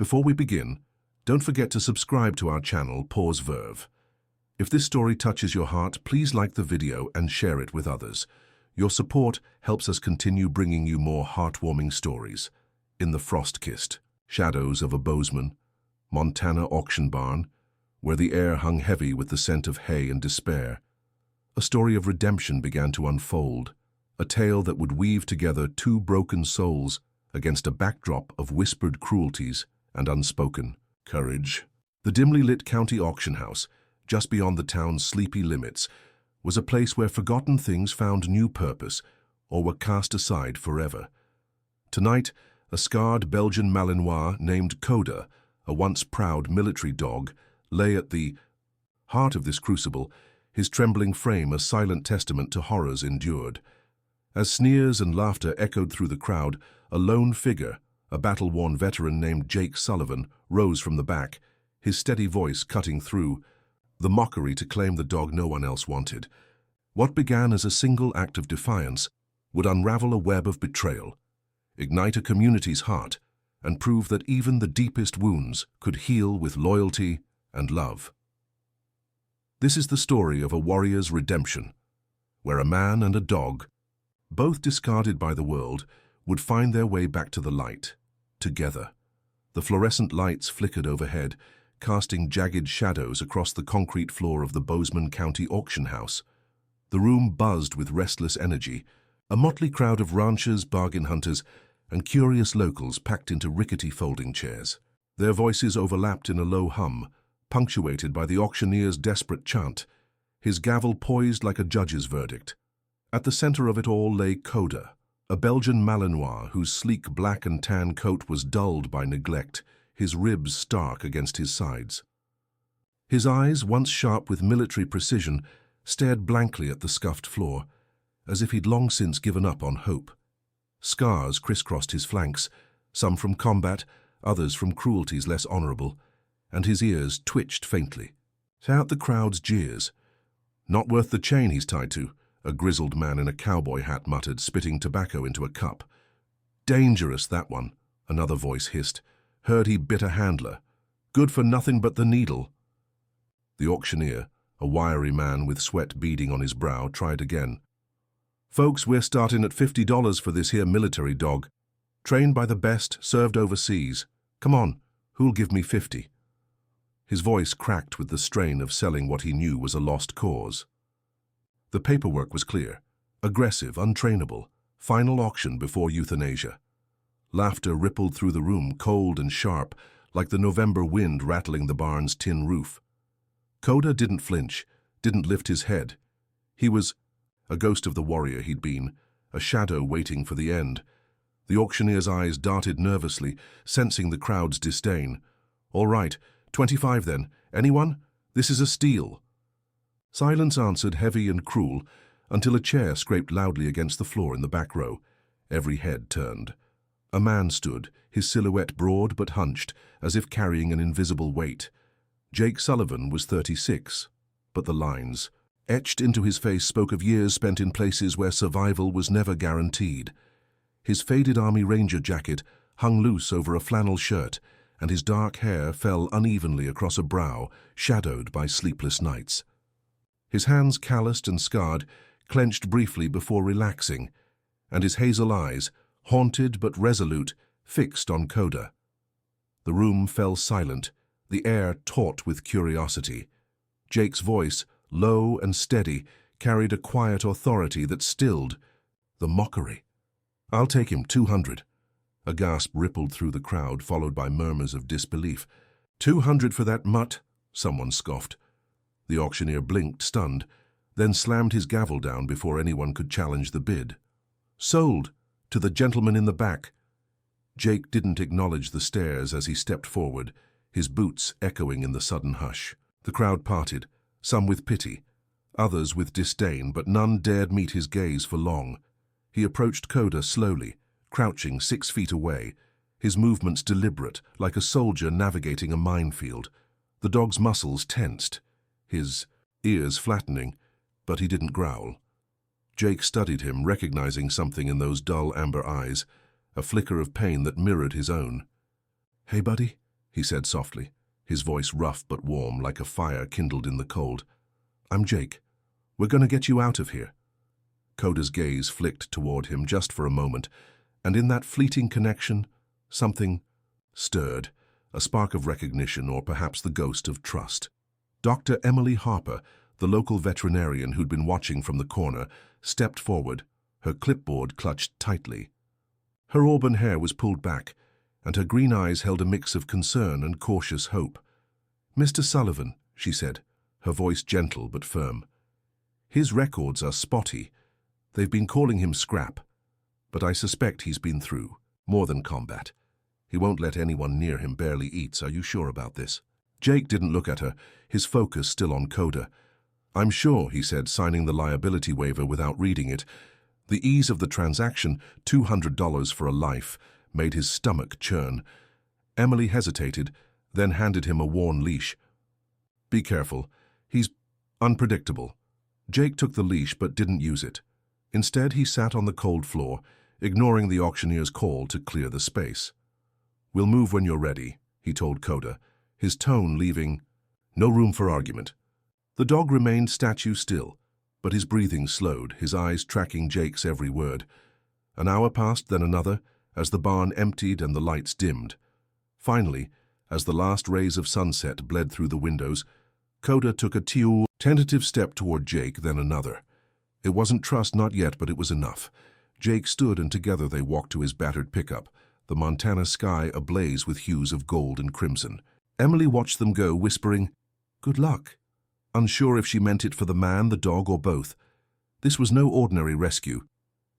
Before we begin, don't forget to subscribe to our channel, Pause Verve. If this story touches your heart, please like the video and share it with others. Your support helps us continue bringing you more heartwarming stories. In the frost-kissed shadows of a Bozeman, Montana auction barn, where the air hung heavy with the scent of hay and despair, a story of redemption began to unfold, a tale that would weave together two broken souls against a backdrop of whispered cruelties and unspoken courage. The dimly lit county auction house, just beyond the town's sleepy limits, was a place where forgotten things found new purpose or were cast aside forever. Tonight, a scarred Belgian Malinois named Coda, a once proud military dog, lay at the heart of this crucible, his trembling frame a silent testament to horrors endured. As sneers and laughter echoed through the crowd, a lone figure, a battle-worn veteran named Jake Sullivan, rose from the back, his steady voice cutting through the mockery to claim the dog no one else wanted. What began as a single act of defiance would unravel a web of betrayal, ignite a community's heart, and prove that even the deepest wounds could heal with loyalty and love. This is the story of a warrior's redemption, where a man and a dog, both discarded by the world, would find their way back to the light, together. The fluorescent lights flickered overhead, casting jagged shadows across the concrete floor of the Bozeman County auction house. The room buzzed with restless energy, a motley crowd of ranchers, bargain hunters, and curious locals packed into rickety folding chairs. Their voices overlapped in a low hum, punctuated by the auctioneer's desperate chant, his gavel poised like a judge's verdict. At the center of it all lay Coda, a Belgian Malinois whose sleek black and tan coat was dulled by neglect, his ribs stark against his sides. His eyes, once sharp with military precision, stared blankly at the scuffed floor, as if he'd long since given up on hope. Scars crisscrossed his flanks, some from combat, others from cruelties less honorable, and his ears twitched faintly. Out the crowd's jeers. "Not worth the chain he's tied to," a grizzled man in a cowboy hat muttered, spitting tobacco into a cup. "Dangerous, that one," another voice hissed. "Heard he bit a handler. Good for nothing but the needle." The auctioneer, a wiry man with sweat beading on his brow, tried again. "Folks, we're starting at $50 for this here military dog. Trained by the best, served overseas. Come on, who'll give me 50? His voice cracked with the strain of selling what he knew was a lost cause. The paperwork was clear. Aggressive, untrainable. Final auction before euthanasia. Laughter rippled through the room, cold and sharp, like the November wind rattling the barn's tin roof. Coda didn't flinch, didn't lift his head. He was a ghost of the warrior he'd been, a shadow waiting for the end. The auctioneer's eyes darted nervously, sensing the crowd's disdain. "All right, 25 then. Anyone? This is a steal." Silence answered, heavy and cruel, until a chair scraped loudly against the floor in the back row. Every head turned. A man stood, his silhouette broad but hunched, as if carrying an invisible weight. Jake Sullivan was 36, but the lines, etched into his face, spoke of years spent in places where survival was never guaranteed. His faded Army Ranger jacket hung loose over a flannel shirt, and his dark hair fell unevenly across a brow shadowed by sleepless nights. His hands, calloused and scarred, clenched briefly before relaxing, and his hazel eyes, haunted but resolute, fixed on Coda. The room fell silent, the air taut with curiosity. Jake's voice, low and steady, carried a quiet authority that stilled the mockery. "I'll take him, 200. A gasp rippled through the crowd, followed by murmurs of disbelief. 200 for that mutt?" someone scoffed. The auctioneer blinked, stunned, then slammed his gavel down before anyone could challenge the bid. "Sold! To the gentleman in the back." Jake didn't acknowledge the stares as he stepped forward, his boots echoing in the sudden hush. The crowd parted, some with pity, others with disdain, but none dared meet his gaze for long. He approached Coda slowly, crouching 6 feet away, his movements deliberate, like a soldier navigating a minefield. The dog's muscles tensed, his ears flattening, but he didn't growl. Jake studied him, recognizing something in those dull amber eyes, a flicker of pain that mirrored his own. "Hey, buddy?" he said softly, his voice rough but warm like a fire kindled in the cold. "I'm Jake. We're going to get you out of here." Coda's gaze flicked toward him just for a moment, and in that fleeting connection, something stirred, a spark of recognition or perhaps the ghost of trust. Dr. Emily Harper, the local veterinarian who'd been watching from the corner, stepped forward, her clipboard clutched tightly. Her auburn hair was pulled back, and her green eyes held a mix of concern and cautious hope. "Mr. Sullivan," she said, her voice gentle but firm. "His records are spotty. They've been calling him scrap, but I suspect he's been through more than combat. He won't let anyone near him barely eats. Are you sure about this?" Jake didn't look at her, his focus still on Coda. "I'm sure," he said, signing the liability waiver without reading it. The ease of the transaction, $200 for a life, made his stomach churn. Emily hesitated, then handed him a worn leash. "Be careful. He's unpredictable." Jake took the leash but didn't use it. Instead, he sat on the cold floor, ignoring the auctioneer's call to clear the space. "We'll move when you're ready," he told Coda, his tone leaving no room for argument. The dog remained statue still, but his breathing slowed, his eyes tracking Jake's every word. An hour passed, then another, as the barn emptied and the lights dimmed. Finally, as the last rays of sunset bled through the windows, Coda took a tentative step toward Jake, then another. It wasn't trust, not yet, but it was enough. Jake stood, and together they walked to his battered pickup, the Montana sky ablaze with hues of gold and crimson. Emily watched them go, whispering, "Good luck," unsure if she meant it for the man, the dog, or both. This was no ordinary rescue.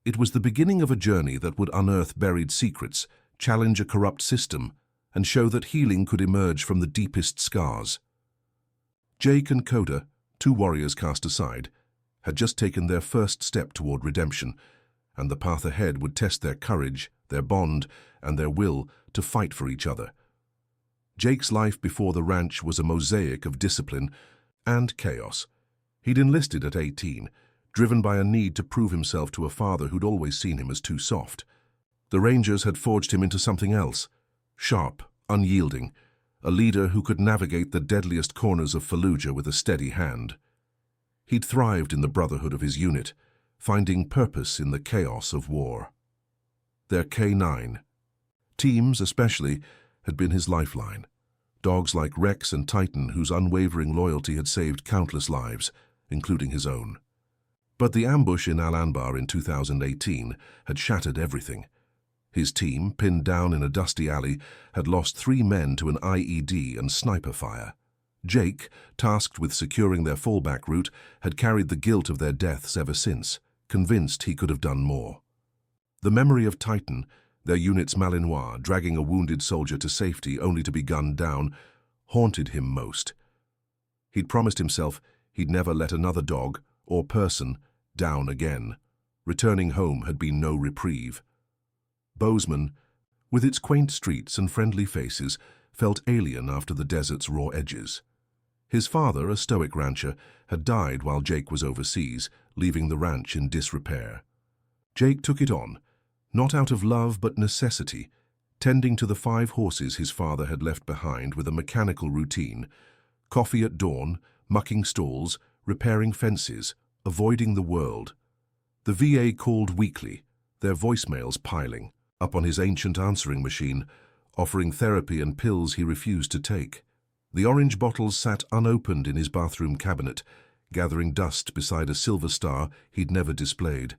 It was the beginning of a journey that would unearth buried secrets, challenge a corrupt system, and show that healing could emerge from the deepest scars. Jake and Coda, two warriors cast aside, had just taken their first step toward redemption, and the path ahead would test their courage, their bond, and their will to fight for each other. Jake's life before the ranch was a mosaic of discipline and chaos. He'd enlisted at 18, driven by a need to prove himself to a father who'd always seen him as too soft. The Rangers had forged him into something else, sharp, unyielding, a leader who could navigate the deadliest corners of Fallujah with a steady hand. He'd thrived in the brotherhood of his unit, finding purpose in the chaos of war. Their K9, teams especially, had been his lifeline. Dogs like Rex and Titan, whose unwavering loyalty had saved countless lives, including his own. But the ambush in Al Anbar in 2018 had shattered everything. His team, pinned down in a dusty alley, had lost 3 men to an IED and sniper fire. Jake, tasked with securing their fallback route, had carried the guilt of their deaths ever since, convinced he could have done more. The memory of Titan, their unit's Malinois, dragging a wounded soldier to safety only to be gunned down, haunted him most. He'd promised himself he'd never let another dog, or person, down again. Returning home had been no reprieve. Bozeman, with its quaint streets and friendly faces, felt alien after the desert's raw edges. His father, a stoic rancher, had died while Jake was overseas, leaving the ranch in disrepair. Jake took it on, not out of love but necessity, tending to the 5 horses his father had left behind with a mechanical routine: coffee at dawn, mucking stalls, repairing fences, avoiding the world. The VA called weekly, their voicemails piling, up on his ancient answering machine, offering therapy and pills he refused to take. The orange bottles sat unopened in his bathroom cabinet, gathering dust beside a silver star he'd never displayed.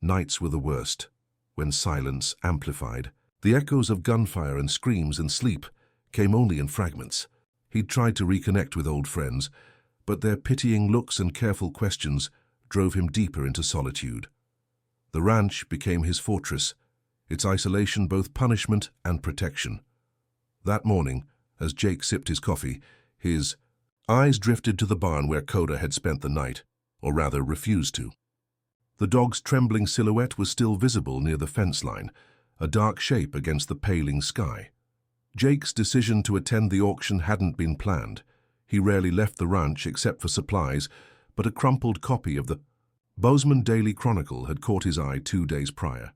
Nights were the worst, when silence amplified. The echoes of gunfire and screams and sleep came only in fragments. He'd tried to reconnect with old friends, but their pitying looks and careful questions drove him deeper into solitude. The ranch became his fortress, its isolation both punishment and protection. That morning, as Jake sipped his coffee, his eyes drifted to the barn where Coda had spent the night, or rather refused to. The dog's trembling silhouette was still visible near the fence line, a dark shape against the paling sky. Jake's decision to attend the auction hadn't been planned. He rarely left the ranch except for supplies, but a crumpled copy of the Bozeman Daily Chronicle had caught his eye 2 days prior.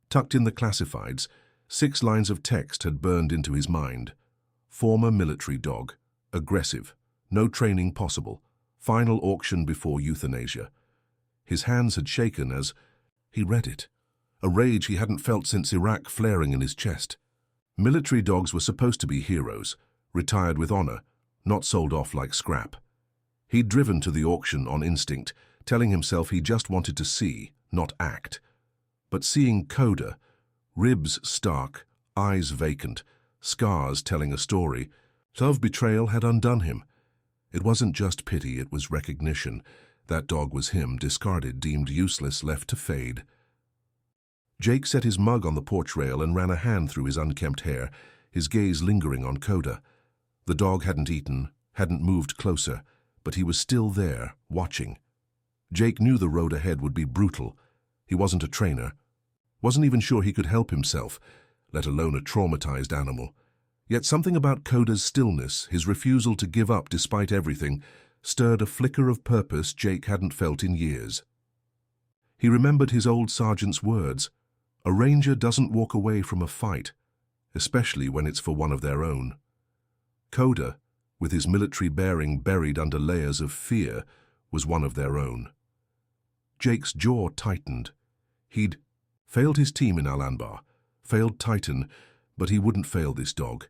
Tucked in the classifieds, 6 lines of text had burned into his mind. Former military dog. Aggressive. No training possible. Final auction before euthanasia. His hands had shaken as he read it. A rage he hadn't felt since Iraq flaring in his chest. Military dogs were supposed to be heroes, retired with honor, not sold off like scrap. He'd driven to the auction on instinct, telling himself he just wanted to see, not act. But seeing Coda, ribs stark, eyes vacant, scars telling a story, self-betrayal had undone him. It wasn't just pity, it was recognition. That dog was him, discarded, deemed useless, left to fade. Jake set his mug on the porch rail and ran a hand through his unkempt hair, his gaze lingering on Coda. The dog hadn't eaten, hadn't moved closer, but he was still there, watching. Jake knew the road ahead would be brutal. He wasn't a trainer. Wasn't even sure he could help himself, let alone a traumatized animal. Yet something about Coda's stillness, his refusal to give up despite everything, stirred a flicker of purpose Jake hadn't felt in years. He remembered his old sergeant's words. A ranger doesn't walk away from a fight, especially when it's for one of their own. Coda, with his military bearing buried under layers of fear, was one of their own. Jake's jaw tightened. He'd failed his team in Al-Anbar, failed Titan, but he wouldn't fail this dog.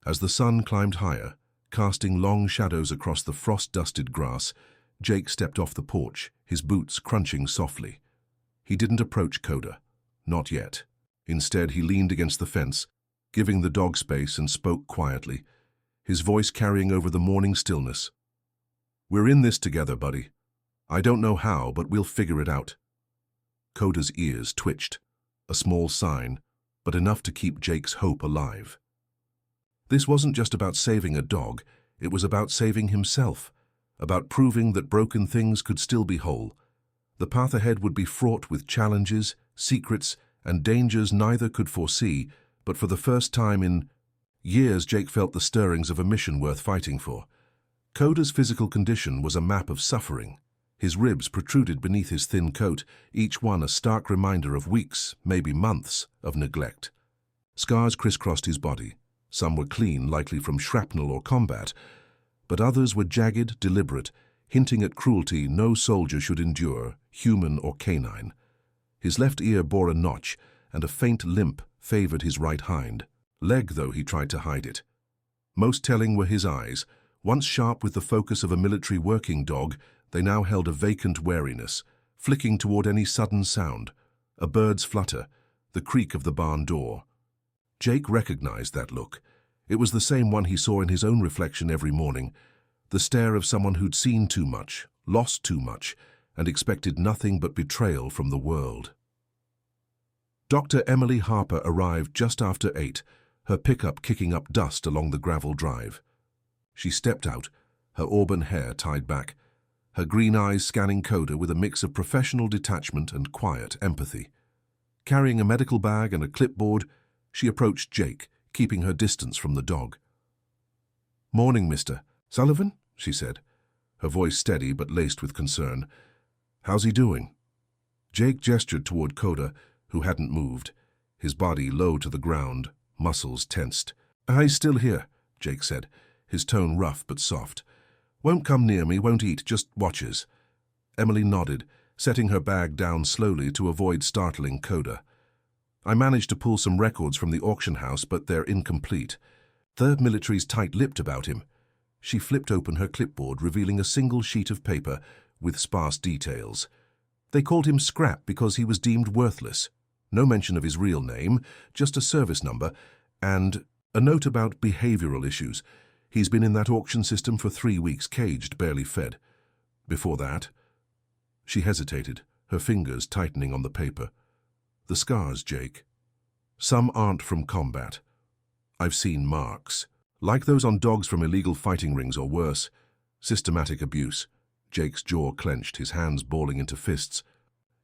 As the sun climbed higher, casting long shadows across the frost-dusted grass, Jake stepped off the porch, his boots crunching softly. He didn't approach Coda. Not yet. Instead, he leaned against the fence, giving the dog space, and spoke quietly, his voice carrying over the morning stillness. "We're in this together, buddy. I don't know how, but we'll figure it out." Coda's ears twitched, a small sign, but enough to keep Jake's hope alive. This wasn't just about saving a dog, it was about saving himself, about proving that broken things could still be whole. The path ahead would be fraught with challenges, secrets, and dangers neither could foresee, but for the first time in years Jake felt the stirrings of a mission worth fighting for. Coda's physical condition was a map of suffering. His ribs protruded beneath his thin coat, each one a stark reminder of weeks, maybe months, of neglect. Scars crisscrossed his body. Some were clean, likely from shrapnel or combat, but others were jagged, deliberate, hinting at cruelty no soldier should endure, human or canine. His left ear bore a notch, and a faint limp favored his right hind. Leg, though, he tried to hide it. Most telling were his eyes. Once sharp with the focus of a military working dog, they now held a vacant wariness, flicking toward any sudden sound. A bird's flutter, the creak of the barn door. Jake recognized that look. It was the same one he saw in his own reflection every morning, the stare of someone who'd seen too much, lost too much, and expected nothing but betrayal from the world. Dr. Emily Harper arrived just after 8, her pickup kicking up dust along the gravel drive. She stepped out, her auburn hair tied back, her green eyes scanning Coda with a mix of professional detachment and quiet empathy. Carrying a medical bag and a clipboard, she approached Jake, keeping her distance from the dog. "Morning, Mr. Sullivan," she said, her voice steady but laced with concern. "How's he doing?" Jake gestured toward Coda, who hadn't moved, his body low to the ground, muscles tensed. "He's still here," Jake said, his tone rough but soft. "Won't come near me, won't eat, just watches." Emily nodded, setting her bag down slowly to avoid startling Coda. "I managed to pull some records from the auction house, but they're incomplete. The military's tight-lipped about him." She flipped open her clipboard, revealing a single sheet of paper with sparse details. They called him Scrap because he was deemed worthless. No mention of his real name, just a service number, and a note about behavioral issues. He's been in that auction system for 3 weeks, caged, barely fed. Before that... She hesitated, her fingers tightening on the paper. "The scars, Jake. Some aren't from combat. I've seen marks. Like those on dogs from illegal fighting rings or worse. Systematic abuse." Jake's jaw clenched, his hands balling into fists.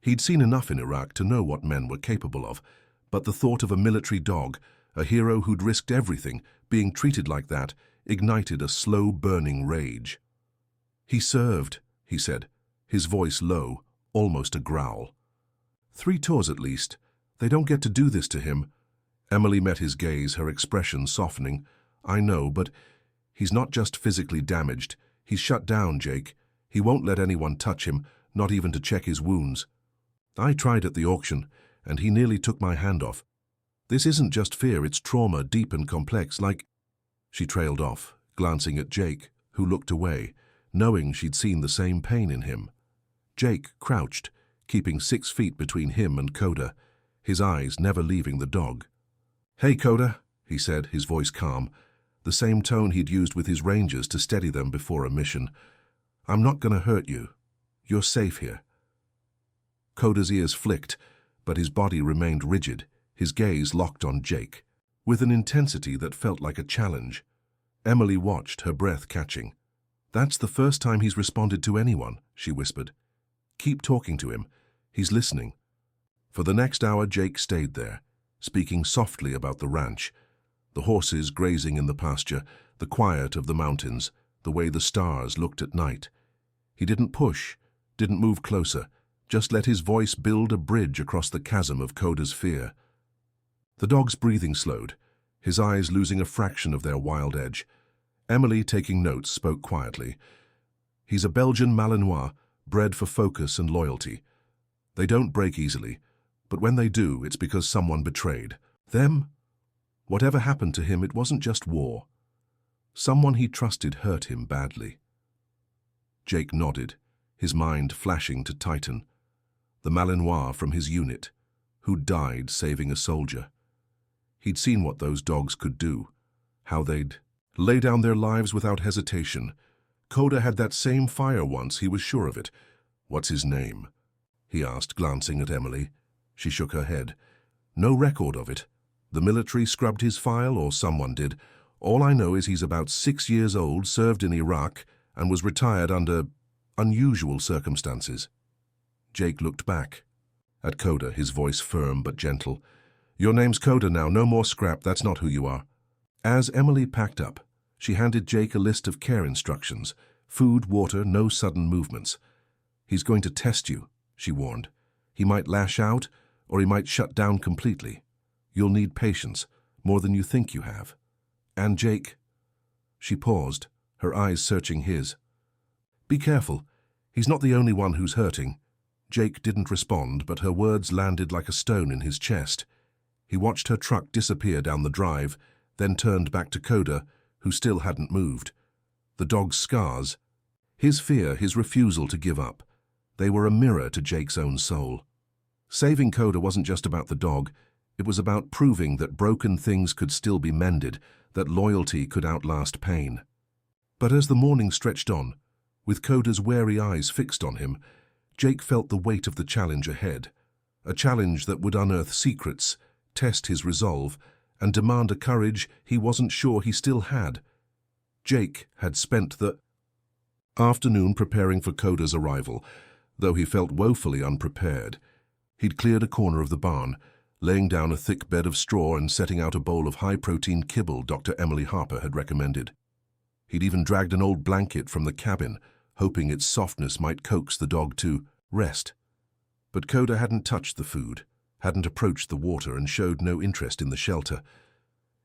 He'd seen enough in Iraq to know what men were capable of, but the thought of a military dog, a hero who'd risked everything, being treated like that, ignited a slow-burning rage. "He served," he said, his voice low, almost a growl. "3 tours at least. They don't get to do this to him." Emily met his gaze, her expression softening. I know, but he's not just physically damaged. He's shut down, Jake. He won't let anyone touch him, not even to check his wounds. I tried at the auction, and he nearly took my hand off. This isn't just fear, it's trauma, deep and complex, like—" She trailed off, glancing at Jake, who looked away, knowing she'd seen the same pain in him. Jake crouched, keeping 6 feet between him and Coda, his eyes never leaving the dog. "Hey, Coda," he said, his voice calm, the same tone he'd used with his rangers to steady them before a mission. "I'm not gonna hurt you. You're safe here." Coda's ears flicked, but his body remained rigid, his gaze locked on Jake, with an intensity that felt like a challenge. Emily watched, her breath catching. "That's the first time he's responded to anyone," she whispered. "Keep talking to him. He's listening." For the next hour, Jake stayed there, speaking softly about the ranch, the horses grazing in the pasture, the quiet of the mountains, the way the stars looked at night. He didn't push, didn't move closer, just let his voice build a bridge across the chasm of Coda's fear. The dog's breathing slowed, his eyes losing a fraction of their wild edge. Emily, taking notes, spoke quietly. "He's a Belgian Malinois, bred for focus and loyalty. They don't break easily, but when they do, it's because someone betrayed them. Whatever happened to him, it wasn't just war. Someone he trusted hurt him badly." Jake nodded, his mind flashing to Titan, the Malinois from his unit, who died saving a soldier. He'd seen what those dogs could do, how they'd lay down their lives without hesitation. Coda had that same fire once, he was sure of it. "What's his name?" he asked, glancing at Emily. She shook her head. "No record of it. The military scrubbed his file, or someone did. All I know is he's about 6 years old, served in Iraq, and was retired under unusual circumstances." Jake looked back at Coda, his voice firm but gentle. "Your name's Coda now, no more scrap, that's not who you are." As Emily packed up, she handed Jake a list of care instructions: food, water, no sudden movements. "He's going to test you," she warned. "He might lash out, or he might shut down completely. You'll need patience, more than you think you have. And Jake—" She paused, her eyes searching his. "Be careful. He's not the only one who's hurting." Jake didn't respond, but her words landed like a stone in his chest. He watched her truck disappear down the drive, then turned back to Coda, who still hadn't moved. The dog's scars, his fear, his refusal to give up, they were a mirror to Jake's own soul. Saving Coda wasn't just about the dog, it was about proving that broken things could still be mended, that loyalty could outlast pain. But as the morning stretched on, with Coda's wary eyes fixed on him, Jake felt the weight of the challenge ahead, a challenge that would unearth secrets, test his resolve, and demand a courage he wasn't sure he still had. Jake had spent the afternoon preparing for Coda's arrival, though he felt woefully unprepared. He'd cleared a corner of the barn, laying down a thick bed of straw and setting out a bowl of high-protein kibble Dr. Emily Harper had recommended. He'd even dragged an old blanket from the cabin, hoping its softness might coax the dog to rest. But Coda hadn't touched the food, hadn't approached the water, and showed no interest in the shelter.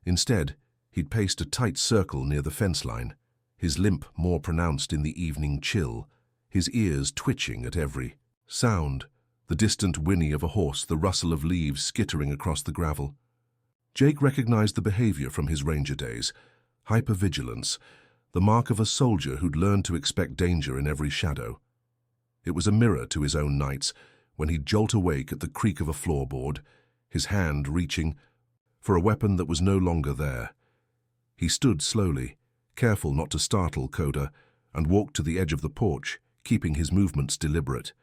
Instead, he'd paced a tight circle near the fence line, his limp more pronounced in the evening chill, his ears twitching at every sound, the distant whinny of a horse, the rustle of leaves skittering across the gravel. Jake recognized the behavior from his ranger days, hypervigilance, the mark of a soldier who'd learned to expect danger in every shadow. It was a mirror to his own nights, when he'd jolt awake at the creak of a floorboard, his hand reaching for a weapon that was no longer there. He stood slowly, careful not to startle Coda, and walked to the edge of the porch, keeping his movements deliberate.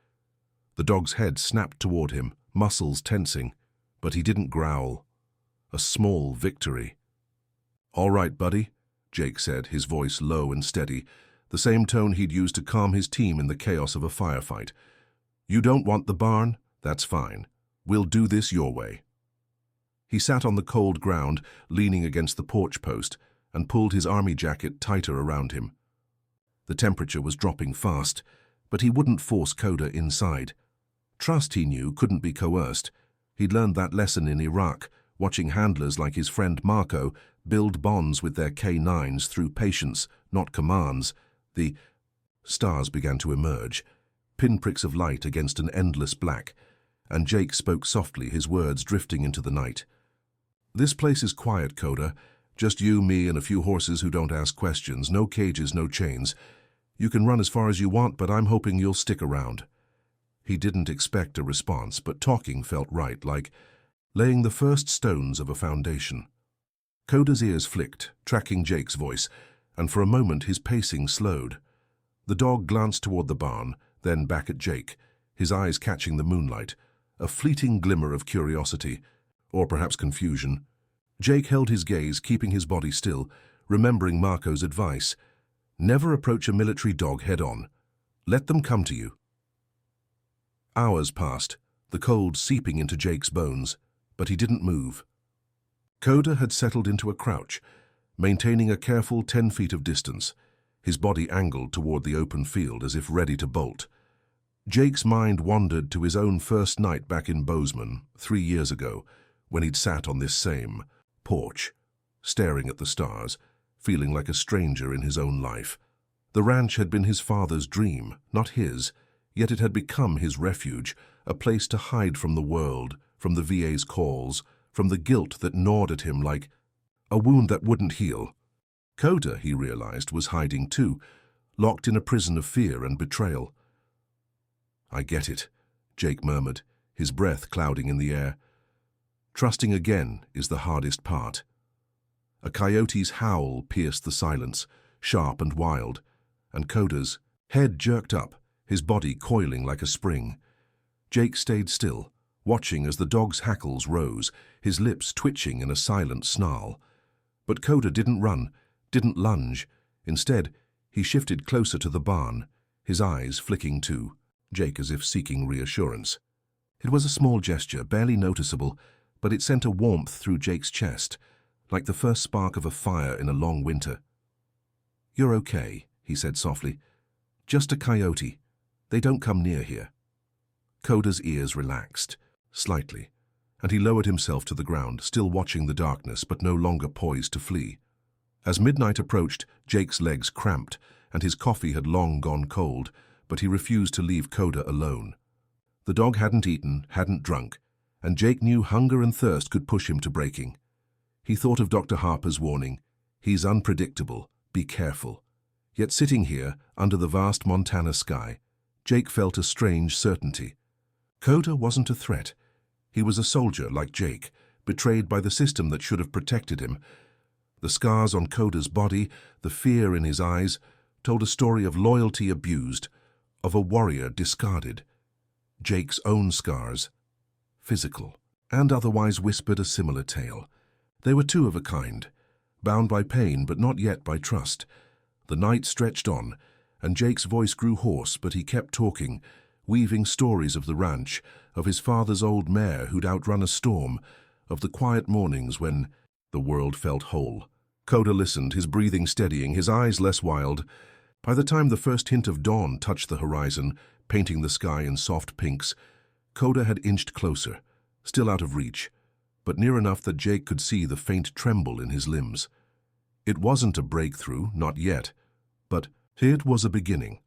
The dog's head snapped toward him, muscles tensing, but he didn't growl. A small victory. "All right, buddy," Jake said, his voice low and steady, the same tone he'd used to calm his team in the chaos of a firefight. "You don't want the barn? That's fine. We'll do this your way." He sat on the cold ground, leaning against the porch post, and pulled his army jacket tighter around him. The temperature was dropping fast, but he wouldn't force Coda inside. Trust, he knew, couldn't be coerced. He'd learned that lesson in Iraq, watching handlers like his friend Marco build bonds with their K9s through patience, not commands. The stars began to emerge, pinpricks of light against an endless black, and Jake spoke softly, his words drifting into the night. "This place is quiet, Coda. Just you, me, and a few horses who don't ask questions. No cages, no chains. You can run as far as you want, but I'm hoping you'll stick around." He didn't expect a response, but talking felt right, like laying the first stones of a foundation. Coda's ears flicked, tracking Jake's voice, and for a moment his pacing slowed. The dog glanced toward the barn, then back at Jake, his eyes catching the moonlight, a fleeting glimmer of curiosity, or perhaps confusion. Jake held his gaze, keeping his body still, remembering Marco's advice. Never approach a military dog head-on. Let them come to you. Hours passed, the cold seeping into Jake's bones, but he didn't move. Coda had settled into a crouch, maintaining a careful 10 feet of distance, his body angled toward the open field as if ready to bolt. Jake's mind wandered to his own first night back in Bozeman, 3 years ago, when he'd sat on this same porch, staring at the stars, feeling like a stranger in his own life. The ranch had been his father's dream, not his, yet it had become his refuge, a place to hide from the world, from the VA's calls, from the guilt that gnawed at him like a wound that wouldn't heal. Coda, he realized, was hiding too, locked in a prison of fear and betrayal. "I get it," Jake murmured, his breath clouding in the air. "Trusting again is the hardest part." A coyote's howl pierced the silence, sharp and wild, and Coda's head jerked up, his body coiling like a spring. Jake stayed still, watching as the dog's hackles rose, his lips twitching in a silent snarl. But Coda didn't run, didn't lunge. Instead, he shifted closer to the barn, his eyes flicking too, Jake as if seeking reassurance. It was a small gesture, barely noticeable, but it sent a warmth through Jake's chest, like the first spark of a fire in a long winter. "You're okay," he said softly. "Just a coyote. They don't come near here." Coda's ears relaxed, slightly, and he lowered himself to the ground, still watching the darkness but no longer poised to flee. As midnight approached, Jake's legs cramped, and his coffee had long gone cold, but he refused to leave Coda alone. The dog hadn't eaten, hadn't drunk, and Jake knew hunger and thirst could push him to breaking. He thought of Dr. Harper's warning, "He's unpredictable, be careful." Yet sitting here, under the vast Montana sky, Jake felt a strange certainty. Coda wasn't a threat. He was a soldier like Jake, betrayed by the system that should have protected him. The scars on Coda's body, the fear in his eyes, told a story of loyalty abused, of a warrior discarded. Jake's own scars, physical and otherwise, whispered a similar tale. They were two of a kind, bound by pain but not yet by trust. The night stretched on, and Jake's voice grew hoarse, but he kept talking, weaving stories of the ranch, of his father's old mare who'd outrun a storm, of the quiet mornings when the world felt whole. Coda listened, his breathing steadying, his eyes less wild. By the time the first hint of dawn touched the horizon, painting the sky in soft pinks, Coda had inched closer, still out of reach, but near enough that Jake could see the faint tremble in his limbs. It wasn't a breakthrough, not yet, but it was a beginning.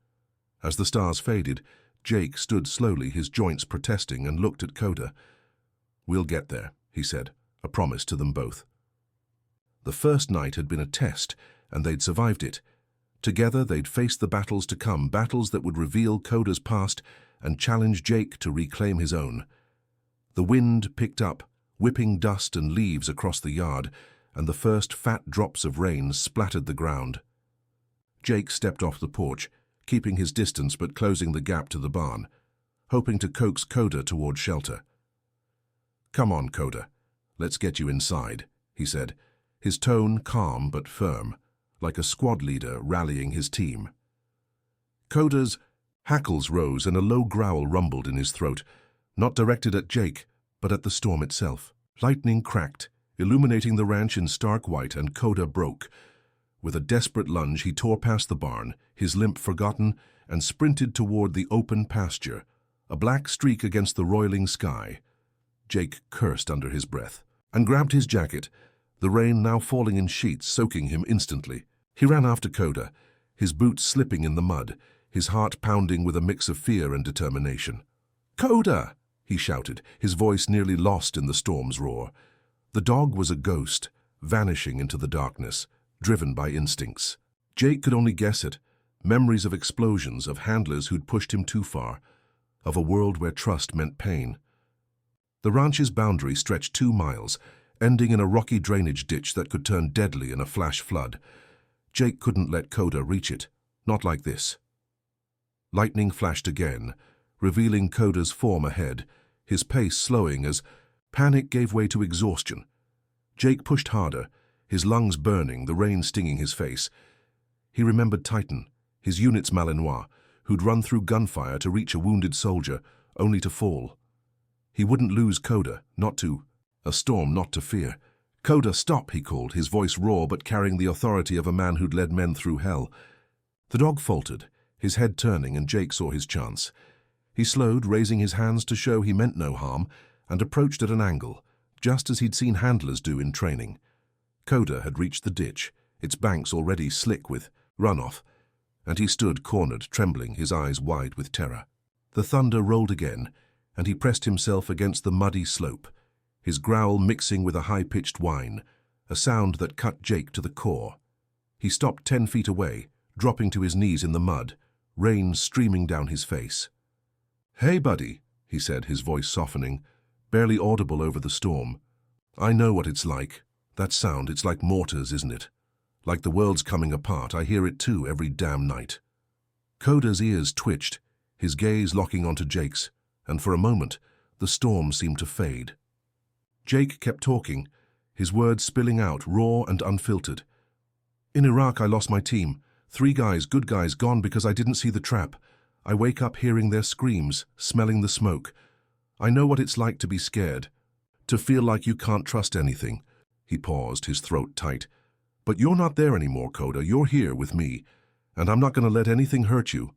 As the stars faded, Jake stood slowly, his joints protesting, and looked at Coda. "We'll get there," he said, a promise to them both. The first night had been a test, and they'd survived it. Together they'd face the battles to come, battles that would reveal Coda's past and challenge Jake to reclaim his own. The wind picked up, whipping dust and leaves across the yard, and the first fat drops of rain splattered the ground. Jake stepped off the porch, keeping his distance but closing the gap to the barn, hoping to coax Coda toward shelter. "Come on, Coda. Let's get you inside," he said, his tone calm but firm, like a squad leader rallying his team. Coda's hackles rose and a low growl rumbled in his throat, not directed at Jake, but at the storm itself. Lightning cracked, illuminating the ranch in stark white, and Coda broke. With a desperate lunge, he tore past the barn, his limp forgotten, and sprinted toward the open pasture, a black streak against the roiling sky. Jake cursed under his breath and grabbed his jacket, the rain now falling in sheets, soaking him instantly. He ran after Coda, his boots slipping in the mud, his heart pounding with a mix of fear and determination. "Coda!" he shouted, his voice nearly lost in the storm's roar. The dog was a ghost, vanishing into the darkness, driven by instincts. Jake could only guess it, memories of explosions, of handlers who'd pushed him too far, of a world where trust meant pain. The ranch's boundary stretched 2 miles, ending in a rocky drainage ditch that could turn deadly in a flash flood. Jake couldn't let Coda reach it, not like this. Lightning flashed again, revealing Coda's form ahead, his pace slowing as panic gave way to exhaustion. Jake pushed harder, his lungs burning, the rain stinging his face. He remembered Titan, his unit's Malinois, who'd run through gunfire to reach a wounded soldier, only to fall. He wouldn't lose Coda, a storm not to fear. "Coda, stop," he called, his voice raw but carrying the authority of a man who'd led men through hell. The dog faltered, his head turning, and Jake saw his chance. He slowed, raising his hands to show he meant no harm, and approached at an angle, just as he'd seen handlers do in training. Coda had reached the ditch, its banks already slick with runoff, and he stood cornered, trembling, his eyes wide with terror. The thunder rolled again, and he pressed himself against the muddy slope, his growl mixing with a high-pitched whine, a sound that cut Jake to the core. He stopped 10 feet away, dropping to his knees in the mud, rain streaming down his face. "Hey, buddy," he said, his voice softening, barely audible over the storm. "I know what it's like. That sound, it's like mortars, isn't it? Like the world's coming apart. I hear it too every damn night." Coda's ears twitched, his gaze locking onto Jake's, and for a moment, the storm seemed to fade. Jake kept talking, his words spilling out, raw and unfiltered. "In Iraq, I lost my team. 3 guys, good guys, gone because I didn't see the trap. I wake up hearing their screams, smelling the smoke. I know what it's like to be scared, to feel like you can't trust anything." He paused, his throat tight. "But you're not there anymore, Coda. You're here with me, and I'm not going to let anything hurt you."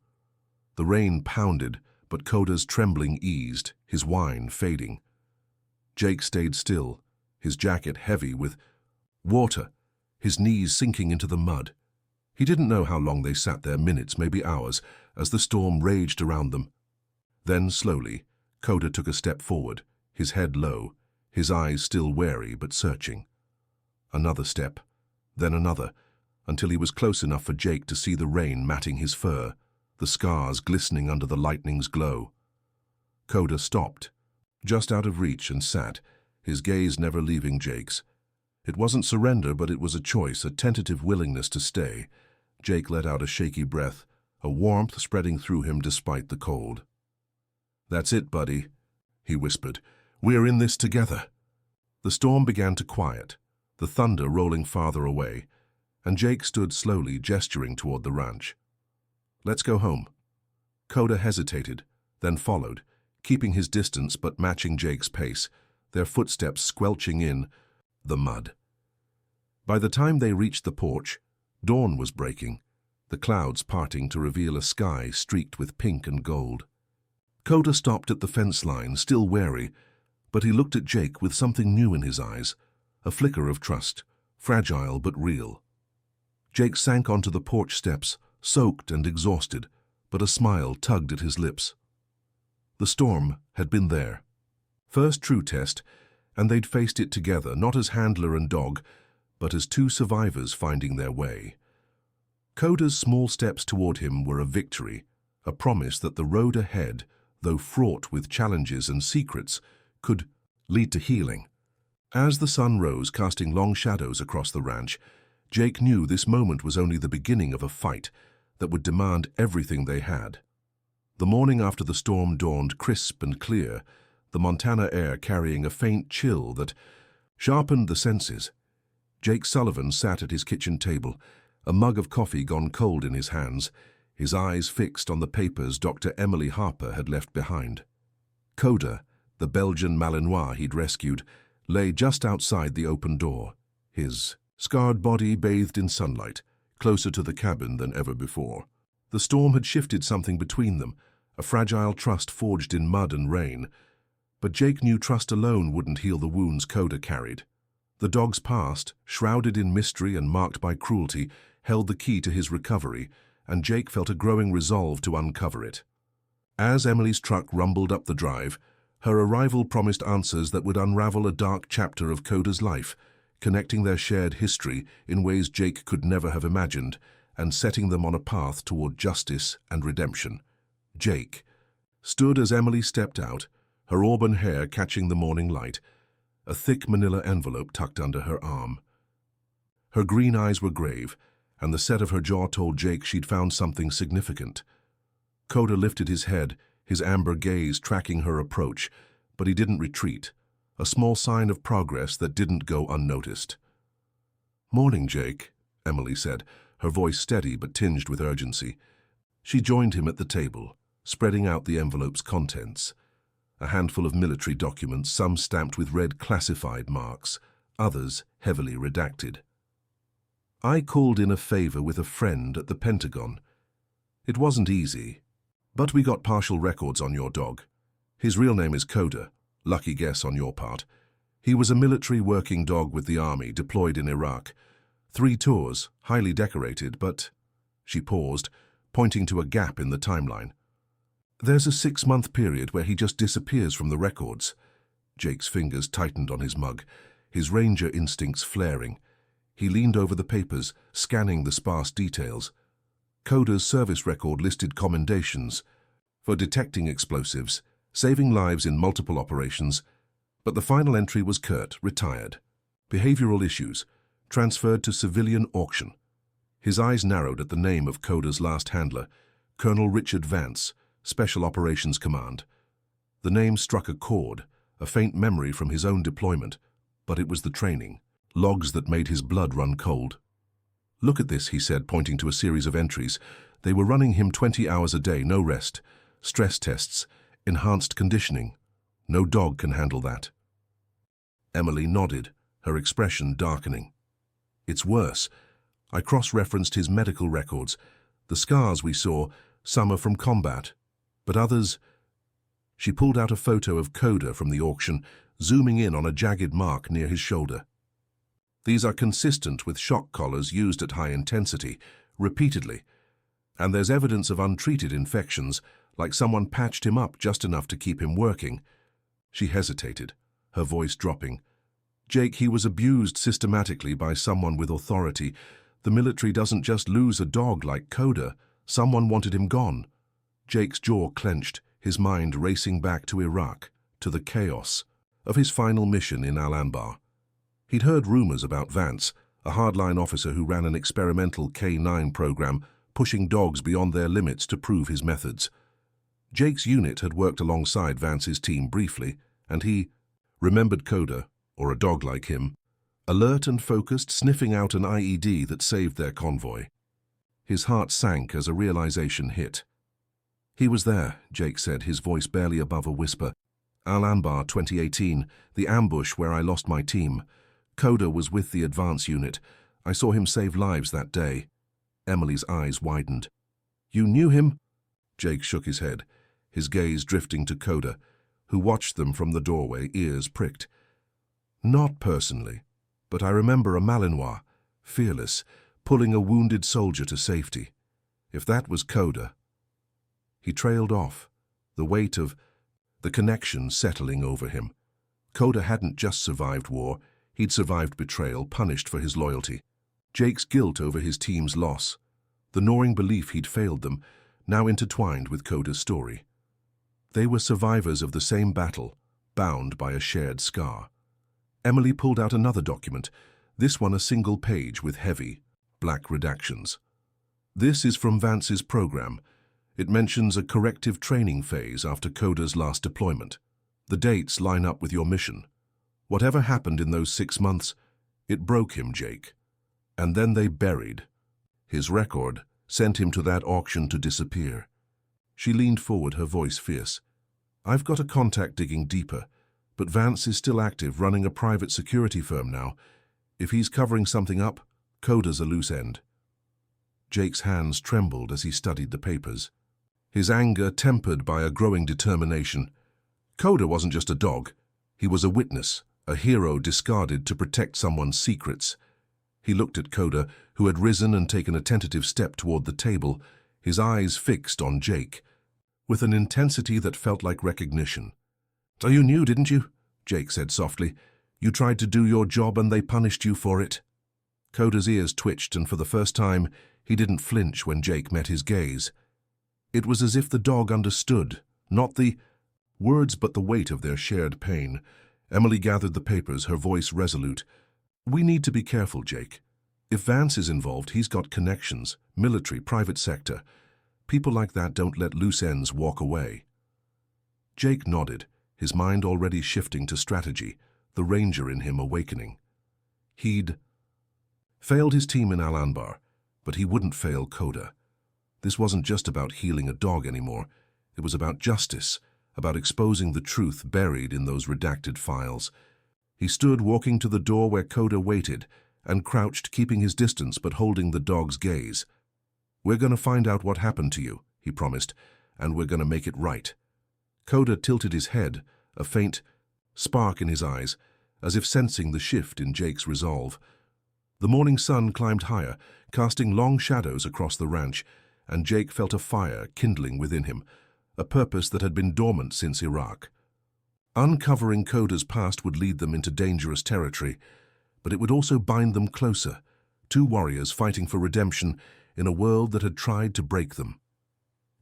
The rain pounded, but Coda's trembling eased, his whine fading. Jake stayed still, his jacket heavy with water, his knees sinking into the mud. He didn't know how long they sat there, minutes, maybe hours, as the storm raged around them. Then, slowly, Coda took a step forward, his head low, his eyes still wary but searching. Another step, then another, until he was close enough for Jake to see the rain matting his fur, the scars glistening under the lightning's glow. Coda stopped, just out of reach, and sat, his gaze never leaving Jake's. It wasn't surrender, but it was a choice, a tentative willingness to stay. Jake let out a shaky breath, a warmth spreading through him despite the cold. "That's it, buddy," he whispered. "We're in this together." The storm began to quiet, the thunder rolling farther away, and Jake stood slowly, gesturing toward the ranch. "Let's go home." Coda hesitated, then followed, keeping his distance but matching Jake's pace, their footsteps squelching in the mud. By the time they reached the porch, dawn was breaking, the clouds parting to reveal a sky streaked with pink and gold. Coda stopped at the fence line, still wary, but he looked at Jake with something new in his eyes, a flicker of trust, fragile but real. Jake sank onto the porch steps, soaked and exhausted, but a smile tugged at his lips. The storm had been there. First true test, and they'd faced it together, not as handler and dog, but as 2 survivors finding their way. Coda's small steps toward him were a victory, a promise that the road ahead, though fraught with challenges and secrets, could lead to healing. As the sun rose, casting long shadows across the ranch, Jake knew this moment was only the beginning of a fight that would demand everything they had. The morning after the storm dawned crisp and clear, the Montana air carrying a faint chill that sharpened the senses. Jake Sullivan sat at his kitchen table, a mug of coffee gone cold in his hands, his eyes fixed on the papers Dr. Emily Harper had left behind. Coda, the Belgian Malinois he'd rescued, lay just outside the open door, his scarred body bathed in sunlight, closer to the cabin than ever before. The storm had shifted something between them, a fragile trust forged in mud and rain, but Jake knew trust alone wouldn't heal the wounds Coda carried. The dog's past, shrouded in mystery and marked by cruelty, held the key to his recovery, and Jake felt a growing resolve to uncover it. As Emily's truck rumbled up the drive, her arrival promised answers that would unravel a dark chapter of Coda's life, connecting their shared history in ways Jake could never have imagined, and setting them on a path toward justice and redemption. Jake stood as Emily stepped out, her auburn hair catching the morning light, a thick manila envelope tucked under her arm. Her green eyes were grave, and the set of her jaw told Jake she'd found something significant. Coda lifted his head, his amber gaze tracking her approach, but he didn't retreat, a small sign of progress that didn't go unnoticed. "Morning, Jake," Emily said, her voice steady but tinged with urgency. She joined him at the table, spreading out the envelope's contents. A handful of military documents, some stamped with red classified marks, others heavily redacted. "I called in a favor with a friend at the Pentagon. It wasn't easy, but we got partial records on your dog. His real name is Coda. Lucky guess on your part. He was a military working dog with the army, deployed in Iraq. 3 tours, highly decorated, but..." She paused, pointing to a gap in the timeline. "There's a 6-month period where he just disappears from the records." Jake's fingers tightened on his mug, his ranger instincts flaring. He leaned over the papers, scanning the sparse details. Coda's service record listed commendations for detecting explosives, saving lives in multiple operations, but the final entry was curt: retired. Behavioral issues, transferred to civilian auction. His eyes narrowed at the name of Coda's last handler, Colonel Richard Vance, Special Operations Command. The name struck a chord, a faint memory from his own deployment, but it was the training, logs that made his blood run cold. "Look at this," he said, pointing to a series of entries. They were running him 20 hours a day, no rest, stress tests, enhanced conditioning. No dog can handle that. Emily nodded, her expression darkening. "It's worse. I cross-referenced his medical records. The scars we saw, some are from combat, but others..." She pulled out a photo of Coda from the auction, zooming in on a jagged mark near his shoulder. "These are consistent with shock collars used at high intensity, repeatedly. And there's evidence of untreated infections, like someone patched him up just enough to keep him working." She hesitated, her voice dropping. "Jake, he was abused systematically by someone with authority. The military doesn't just lose a dog like Coda. Someone wanted him gone." Jake's jaw clenched, his mind racing back to Iraq, to the chaos of his final mission in Al-Anbar. He'd heard rumors about Vance, a hardline officer who ran an experimental K9 program, pushing dogs beyond their limits to prove his methods. Jake's unit had worked alongside Vance's team briefly, and he remembered Coda, or a dog like him, alert and focused, sniffing out an IED that saved their convoy. His heart sank as a realization hit. "He was there," Jake said, his voice barely above a whisper. "Al-Anbar 2018, the ambush where I lost my team. Coda was with the advance unit. I saw him save lives that day." Emily's eyes widened. "You knew him?" Jake shook his head, his gaze drifting to Coda, who watched them from the doorway, ears pricked. "Not personally, but I remember a Malinois, fearless, pulling a wounded soldier to safety. If that was Coda..." He trailed off, the weight of the connection settling over him. Coda hadn't just survived war, he'd survived betrayal, punished for his loyalty. Jake's guilt over his team's loss, the gnawing belief he'd failed them, now intertwined with Coda's story. They were survivors of the same battle, bound by a shared scar. Emily pulled out another document, this one a single page with heavy, black redactions. "This is from Vance's program. It mentions a corrective training phase after Coda's last deployment. The dates line up with your mission. Whatever happened in those 6 months, it broke him, Jake. And then they buried. His record sent him to that auction to disappear." She leaned forward, her voice fierce. "I've got a contact digging deeper, but Vance is still active, running a private security firm now. If he's covering something up, Coda's a loose end." Jake's hands trembled as he studied the papers, his anger tempered by a growing determination. Coda wasn't just a dog. He was a witness, a hero discarded to protect someone's secrets. He looked at Coda, who had risen and taken a tentative step toward the table, his eyes fixed on Jake, with an intensity that felt like recognition. "So you knew, didn't you?" Jake said softly. "You tried to do your job and they punished you for it." Coda's ears twitched, and for the first time, he didn't flinch when Jake met his gaze. It was as if the dog understood, not the words but the weight of their shared pain. Emily gathered the papers, her voice resolute. "We need to be careful, Jake. If Vance is involved, he's got connections, military, private sector. People like that don't let loose ends walk away." Jake nodded, his mind already shifting to strategy, the ranger in him awakening. He'd failed his team in Al-Anbar, but he wouldn't fail Coda. This wasn't just about healing a dog anymore. It was about justice, about exposing the truth buried in those redacted files. He stood walking to the door where Coda waited, and crouched, keeping his distance but holding the dog's gaze. "We're going to find out what happened to you," he promised, "and we're going to make it right." Coda tilted his head, a faint spark in his eyes, as if sensing the shift in Jake's resolve. The morning sun climbed higher, casting long shadows across the ranch, and Jake felt a fire kindling within him, a purpose that had been dormant since Iraq. Uncovering Coda's past would lead them into dangerous territory, but it would also bind them closer, two warriors fighting for redemption in a world that had tried to break them.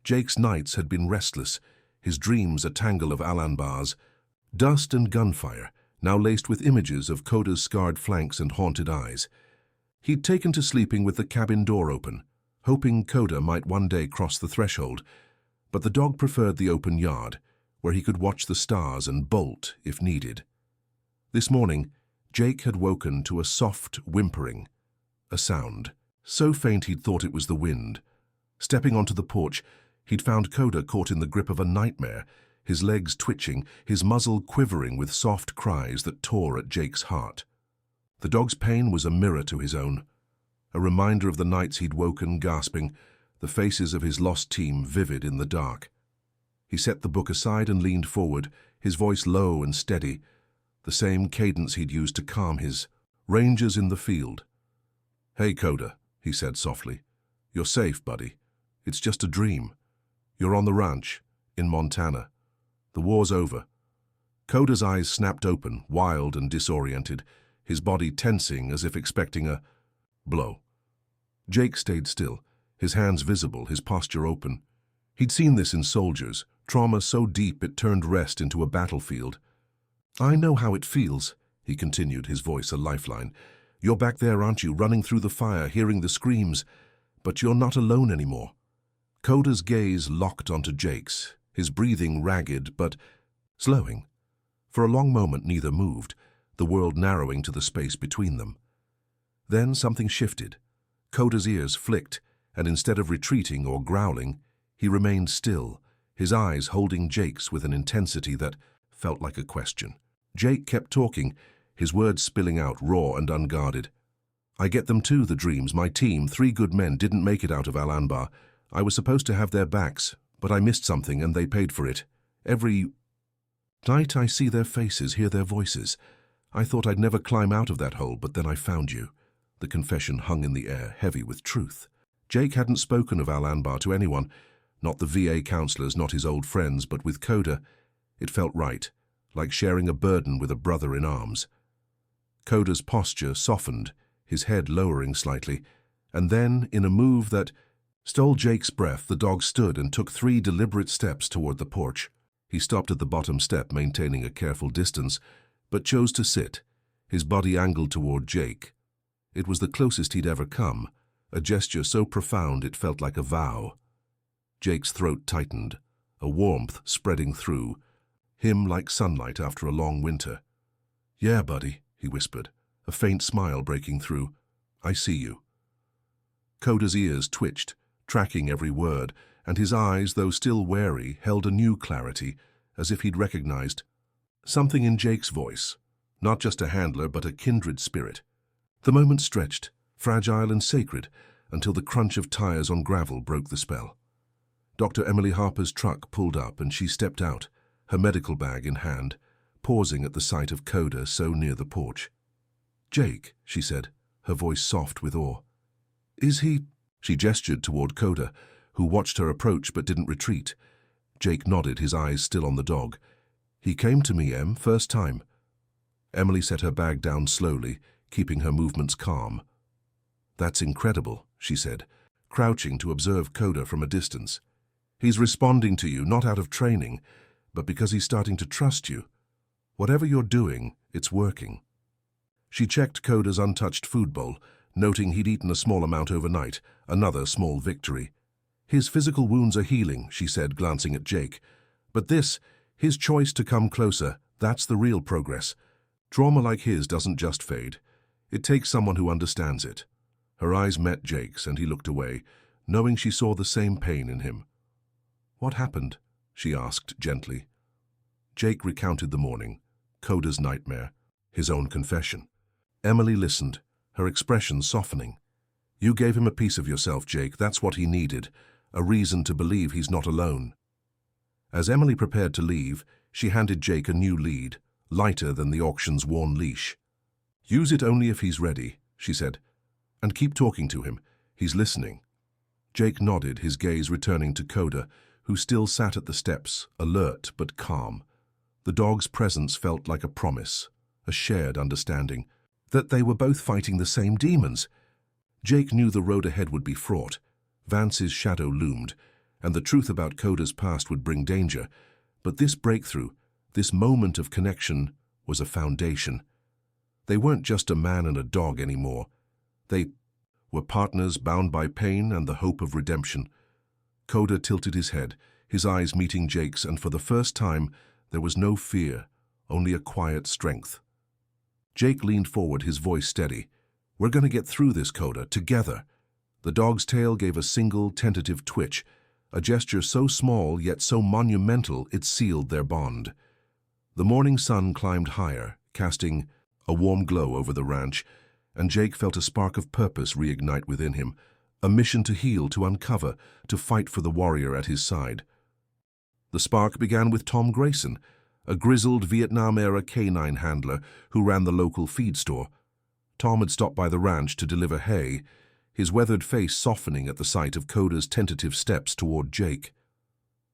Jake's nights had been restless, his dreams a tangle of Al-Anbars, dust and gunfire, now laced with images of Coda's scarred flanks and haunted eyes. He'd taken to sleeping with the cabin door open, hoping Coda might one day cross the threshold, but the dog preferred the open yard, where he could watch the stars and bolt if needed. This morning, Jake had woken to a soft whimpering, a sound, so faint he'd thought it was the wind. Stepping onto the porch, he'd found Coda caught in the grip of a nightmare, his legs twitching, his muzzle quivering with soft cries that tore at Jake's heart. The dog's pain was a mirror to his own, a reminder of the nights he'd woken gasping, the faces of his lost team vivid in the dark. He set the book aside and leaned forward, his voice low and steady, the same cadence he'd used to calm his rangers in the field. "Hey, Coda," he said softly. "You're safe, buddy. It's just a dream. You're on the ranch, in Montana. The war's over." Coda's eyes snapped open, wild and disoriented, his body tensing as if expecting a blow. Jake stayed still, his hands visible, his posture open. He'd seen this in soldiers, trauma so deep it turned rest into a battlefield. "I know how it feels," he continued, his voice a lifeline. "You're back there, aren't you, running through the fire, hearing the screams? But you're not alone anymore." Coda's gaze locked onto Jake's, his breathing ragged but slowing. For a long moment neither moved, the world narrowing to the space between them. Then something shifted. Coda's ears flicked, and instead of retreating or growling, he remained still, his eyes holding Jake's with an intensity that felt like a question. Jake kept talking, his words spilling out raw and unguarded. "I get them too, the dreams. My team, 3 good men, didn't make it out of Al-Anbar. I was supposed to have their backs, but I missed something and they paid for it. Every night I see their faces, hear their voices. I thought I'd never climb out of that hole, but then I found you." The confession hung in the air, heavy with truth. Jake hadn't spoken of Al-Anbar to anyone, not the VA counselors, not his old friends, but with Coda, it felt right, like sharing a burden with a brother in arms. Coda's posture softened, his head lowering slightly, and then, in a move that stole Jake's breath, the dog stood and took 3 deliberate steps toward the porch. He stopped at the bottom step, maintaining a careful distance, but chose to sit, his body angled toward Jake. It was the closest he'd ever come, a gesture so profound it felt like a vow. Jake's throat tightened, a warmth spreading through him like sunlight after a long winter. "Yeah, buddy," he whispered, a faint smile breaking through. "I see you." Coda's ears twitched, tracking every word, and his eyes, though still wary, held a new clarity, as if he'd recognized something in Jake's voice, not just a handler but a kindred spirit. The moment stretched, fragile and sacred, until the crunch of tires on gravel broke the spell. Dr. Emily Harper's truck pulled up and she stepped out, her medical bag in hand, pausing at the sight of Coda so near the porch. "Jake," she said, her voice soft with awe. "Is he—" She gestured toward Coda, who watched her approach but didn't retreat. Jake nodded, his eyes still on the dog. "He came to me, Em, first time." Emily set her bag down slowly, keeping her movements calm. "That's incredible," she said, crouching to observe Coda from a distance. "He's responding to you, not out of training, but because he's starting to trust you. Whatever you're doing, it's working." She checked Coda's untouched food bowl, noting he'd eaten a small amount overnight, another small victory. "His physical wounds are healing," she said, glancing at Jake. "But this, his choice to come closer, that's the real progress. Trauma like his doesn't just fade. It takes someone who understands it." Her eyes met Jake's, and he looked away, knowing she saw the same pain in him. "What happened?" she asked gently. Jake recounted the morning, Coda's nightmare, his own confession. Emily listened, her expression softening. "You gave him a piece of yourself, Jake. That's what he needed, a reason to believe he's not alone." As Emily prepared to leave, she handed Jake a new lead, lighter than the auction's worn leash. "Use it only if he's ready," she said. "And keep talking to him. He's listening." Jake nodded, his gaze returning to Coda, who still sat at the steps, alert but calm. The dog's presence felt like a promise, a shared understanding, that they were both fighting the same demons. Jake knew the road ahead would be fraught. Vance's shadow loomed, and the truth about Coda's past would bring danger. But this breakthrough, this moment of connection, was a foundation. They weren't just a man and a dog anymore. They were partners bound by pain and the hope of redemption. Coda tilted his head, his eyes meeting Jake's, and for the first time, there was no fear, only a quiet strength. Jake leaned forward, his voice steady. "We're going to get through this, Coda, together." The dog's tail gave a single, tentative twitch, a gesture so small yet so monumental it sealed their bond. The morning sun climbed higher, casting a warm glow over the ranch, and Jake felt a spark of purpose reignite within him, a mission to heal, to uncover, to fight for the warrior at his side. The spark began with Tom Grayson, a grizzled Vietnam-era canine handler who ran the local feed store. Tom had stopped by the ranch to deliver hay, his weathered face softening at the sight of Coda's tentative steps toward Jake.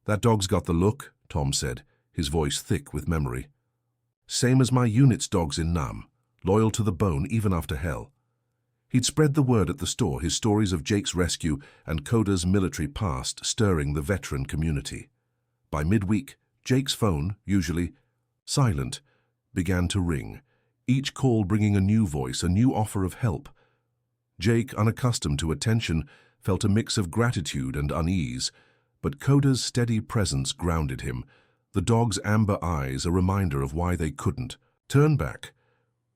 "That dog's got the look," Tom said, his voice thick with memory. "Same as my unit's dogs in Nam, loyal to the bone even after hell." He'd spread the word at the store, his stories of Jake's rescue and Coda's military past stirring the veteran community. By midweek, Jake's phone, usually silent, began to ring, each call bringing a new voice, a new offer of help. Jake, unaccustomed to attention, felt a mix of gratitude and unease, but Coda's steady presence grounded him, the dog's amber eyes a reminder of why they couldn't turn back.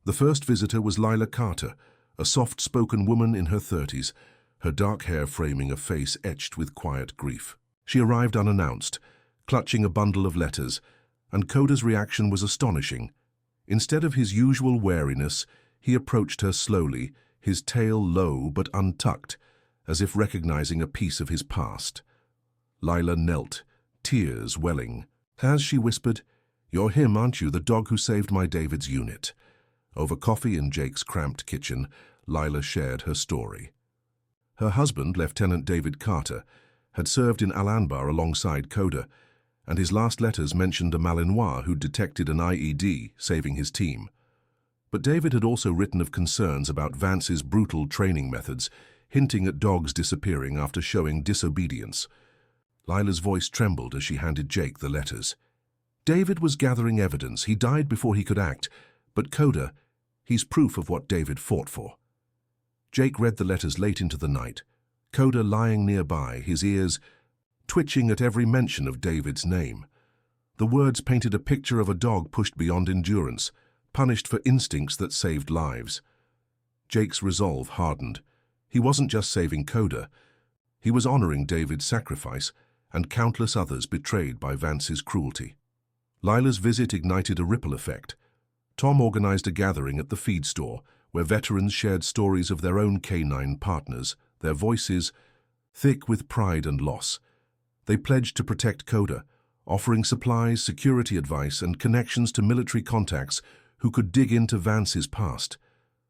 The first visitor was Lila Carter, a soft-spoken woman in her 30s, her dark hair framing a face etched with quiet grief. She arrived unannounced, clutching a bundle of letters, and Coda's reaction was astonishing. Instead of his usual wariness, he approached her slowly, his tail low but untucked, as if recognizing a piece of his past. Lila knelt, tears welling. As she whispered, "You're him, aren't you, the dog who saved my David's unit?" Over coffee in Jake's cramped kitchen, Lila shared her story. Her husband, Lieutenant David Carter, had served in Al-Anbar alongside Coda, and his last letters mentioned a Malinois who detected an IED, saving his team. But David had also written of concerns about Vance's brutal training methods, hinting at dogs disappearing after showing disobedience. Lila's voice trembled as she handed Jake the letters. David was gathering evidence. He died before he could act, but Coda, he's proof of what David fought for. Jake read the letters late into the night, Coda lying nearby, his ears twitching at every mention of David's name. The words painted a picture of a dog pushed beyond endurance, punished for instincts that saved lives. Jake's resolve hardened. He wasn't just saving Coda. He was honoring David's sacrifice and countless others betrayed by Vance's cruelty. Lila's visit ignited a ripple effect. Tom organized a gathering at the feed store where veterans shared stories of their own canine partners, their voices thick with pride and loss. They pledged to protect Coda, offering supplies, security advice, and connections to military contacts who could dig into Vance's past.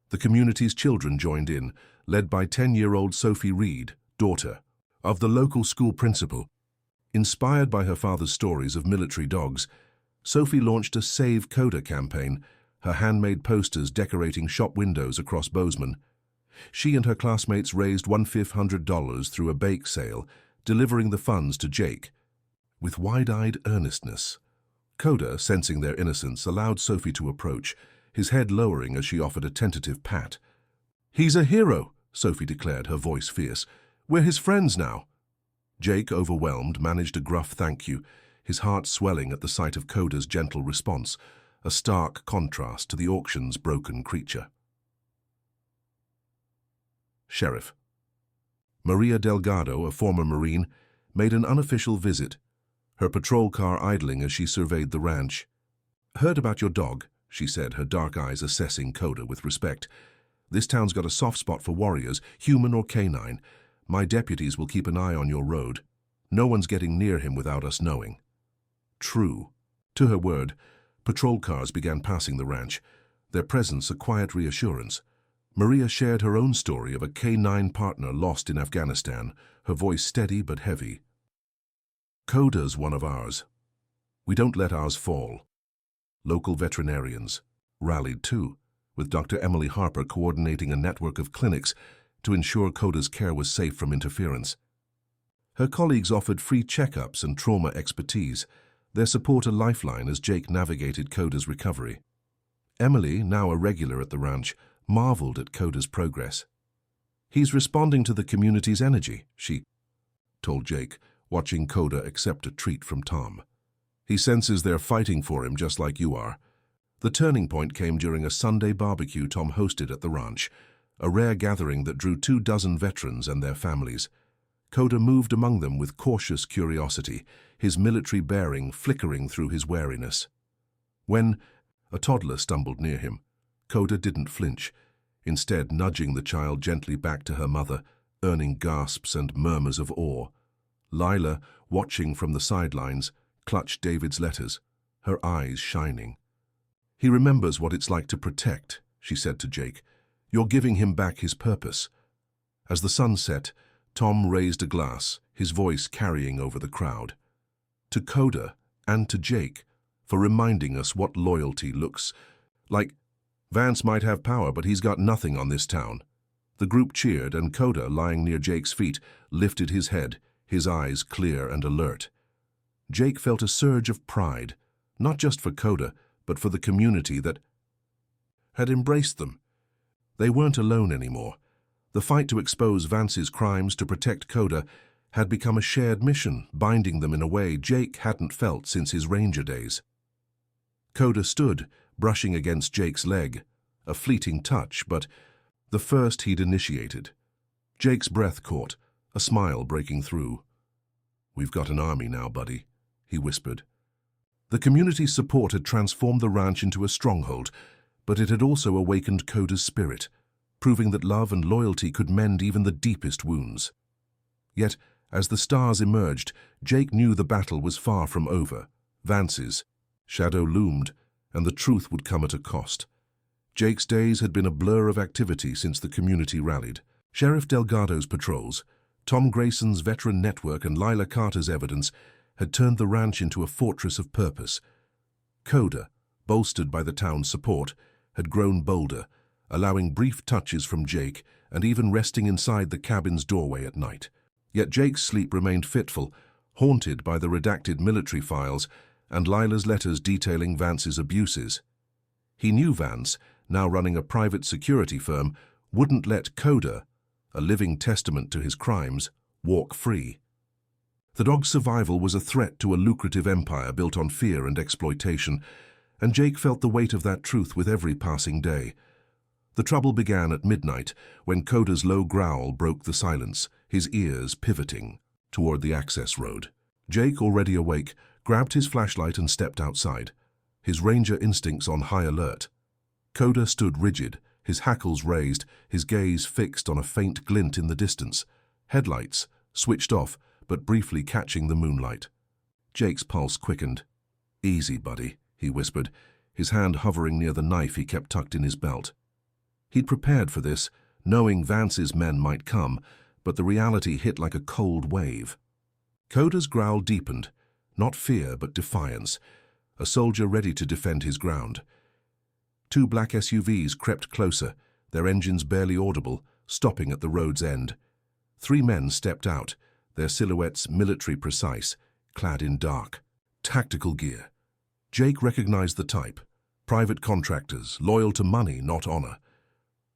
The community's children joined in, led by 10-year-old Sophie Reed, daughter of the local school principal. Inspired by her father's stories of military dogs, Sophie launched a Save Coda campaign, her handmade posters decorating shop windows across Bozeman. She and her classmates raised $1,500 through a bake sale, delivering the funds to Jake. With wide-eyed earnestness, Coda, sensing their innocence, allowed Sophie to approach, his head lowering as she offered a tentative pat. "He's a hero," Sophie declared, her voice fierce. "We're his friends now." Jake, overwhelmed, managed a gruff thank you, his heart swelling at the sight of Coda's gentle response, a stark contrast to the auction's broken creature. Sheriff. Maria Delgado, a former Marine, made an unofficial visit, her patrol car idling as she surveyed the ranch. "Heard about your dog," she said, her dark eyes assessing Coda with respect. "This town's got a soft spot for warriors, human or canine. My deputies will keep an eye on your road. No one's getting near him without us knowing." True. To her word, patrol cars began passing the ranch, their presence a quiet reassurance. Maria shared her own story of a K-9 partner lost in Afghanistan, her voice steady but heavy. "Coda's one of ours. We don't let ours fall." Local veterinarians rallied too, with Dr. Emily Harper coordinating a network of clinics to ensure Coda's care was safe from interference. Her colleagues offered free checkups and trauma expertise, their support a lifeline as Jake navigated Coda's recovery. Emily, now a regular at the ranch, marveled at Coda's progress. "He's responding to the community's energy," she told Jake, watching Coda accept a treat from Tom. "He senses they're fighting for him just like you are." The turning point came during a Sunday barbecue Tom hosted at the ranch, a rare gathering that drew 24 veterans and their families. Coda moved among them with cautious curiosity, his military bearing flickering through his wariness. When a toddler stumbled near him, Coda didn't flinch, instead nudging the child gently back to her mother, earning gasps and murmurs of awe. Lila, watching from the sidelines, clutched David's letters, her eyes shining. "He remembers what it's like to protect," she said to Jake. "You're giving him back his purpose." As the sun set, Tom raised a glass, his voice carrying over the crowd. "To Coda and to Jake, for reminding us what loyalty looks like. Vance might have power, but he's got nothing on this town." The group cheered, and Coda, lying near Jake's feet, lifted his head, his eyes clear and alert. Jake felt a surge of pride, not just for Coda, but for the community that had embraced them. They weren't alone anymore. The fight to expose Vance's crimes, to protect Coda, had become a shared mission, binding them in a way Jake hadn't felt since his ranger days. Coda stood, brushing against Jake's leg, a fleeting touch, but the first he'd initiated. Jake's breath caught, a smile breaking through. "We've got an army now, buddy," he whispered. The community's support had transformed the ranch into a stronghold, but it had also awakened Coda's spirit, proving that love and loyalty could mend even the deepest wounds. Yet, as the stars emerged, Jake knew the battle was far from over. Vance's shadow loomed, and the truth would come at a cost. Jake's days had been a blur of activity since the community rallied. Sheriff Delgado's patrols, Tom Grayson's veteran network, and Lila Carter's evidence had turned the ranch into a fortress of purpose. Coda, bolstered by the town's support, had grown bolder, allowing brief touches from Jake and even resting inside the cabin's doorway at night. Yet Jake's sleep remained fitful, haunted by the redacted military files and Lila's letters detailing Vance's abuses. He knew Vance, now running a private security firm, wouldn't let Coda, a living testament to his crimes, walk free. The dog's survival was a threat to a lucrative empire built on fear and exploitation, and Jake felt the weight of that truth with every passing day. The trouble began at midnight, when Coda's low growl broke the silence, his ears pivoting toward the access road. Jake, already awake, grabbed his flashlight and stepped outside, his ranger instincts on high alert. Coda stood rigid, his hackles raised, his gaze fixed on a faint glint in the distance, headlights switched off but briefly catching the moonlight. Jake's pulse quickened. "Easy, buddy," he whispered, his hand hovering near the knife he kept tucked in his belt. He'd prepared for this, knowing Vance's men might come, but the reality hit like a cold wave. Coda's growl deepened, not fear but defiance, a soldier ready to defend his ground. Two black SUVs crept closer, their engines barely audible, stopping at the road's end. 3 men stepped out, their silhouettes military precise, clad in dark, tactical gear. Jake recognized the type. Private contractors, loyal to money, not honor.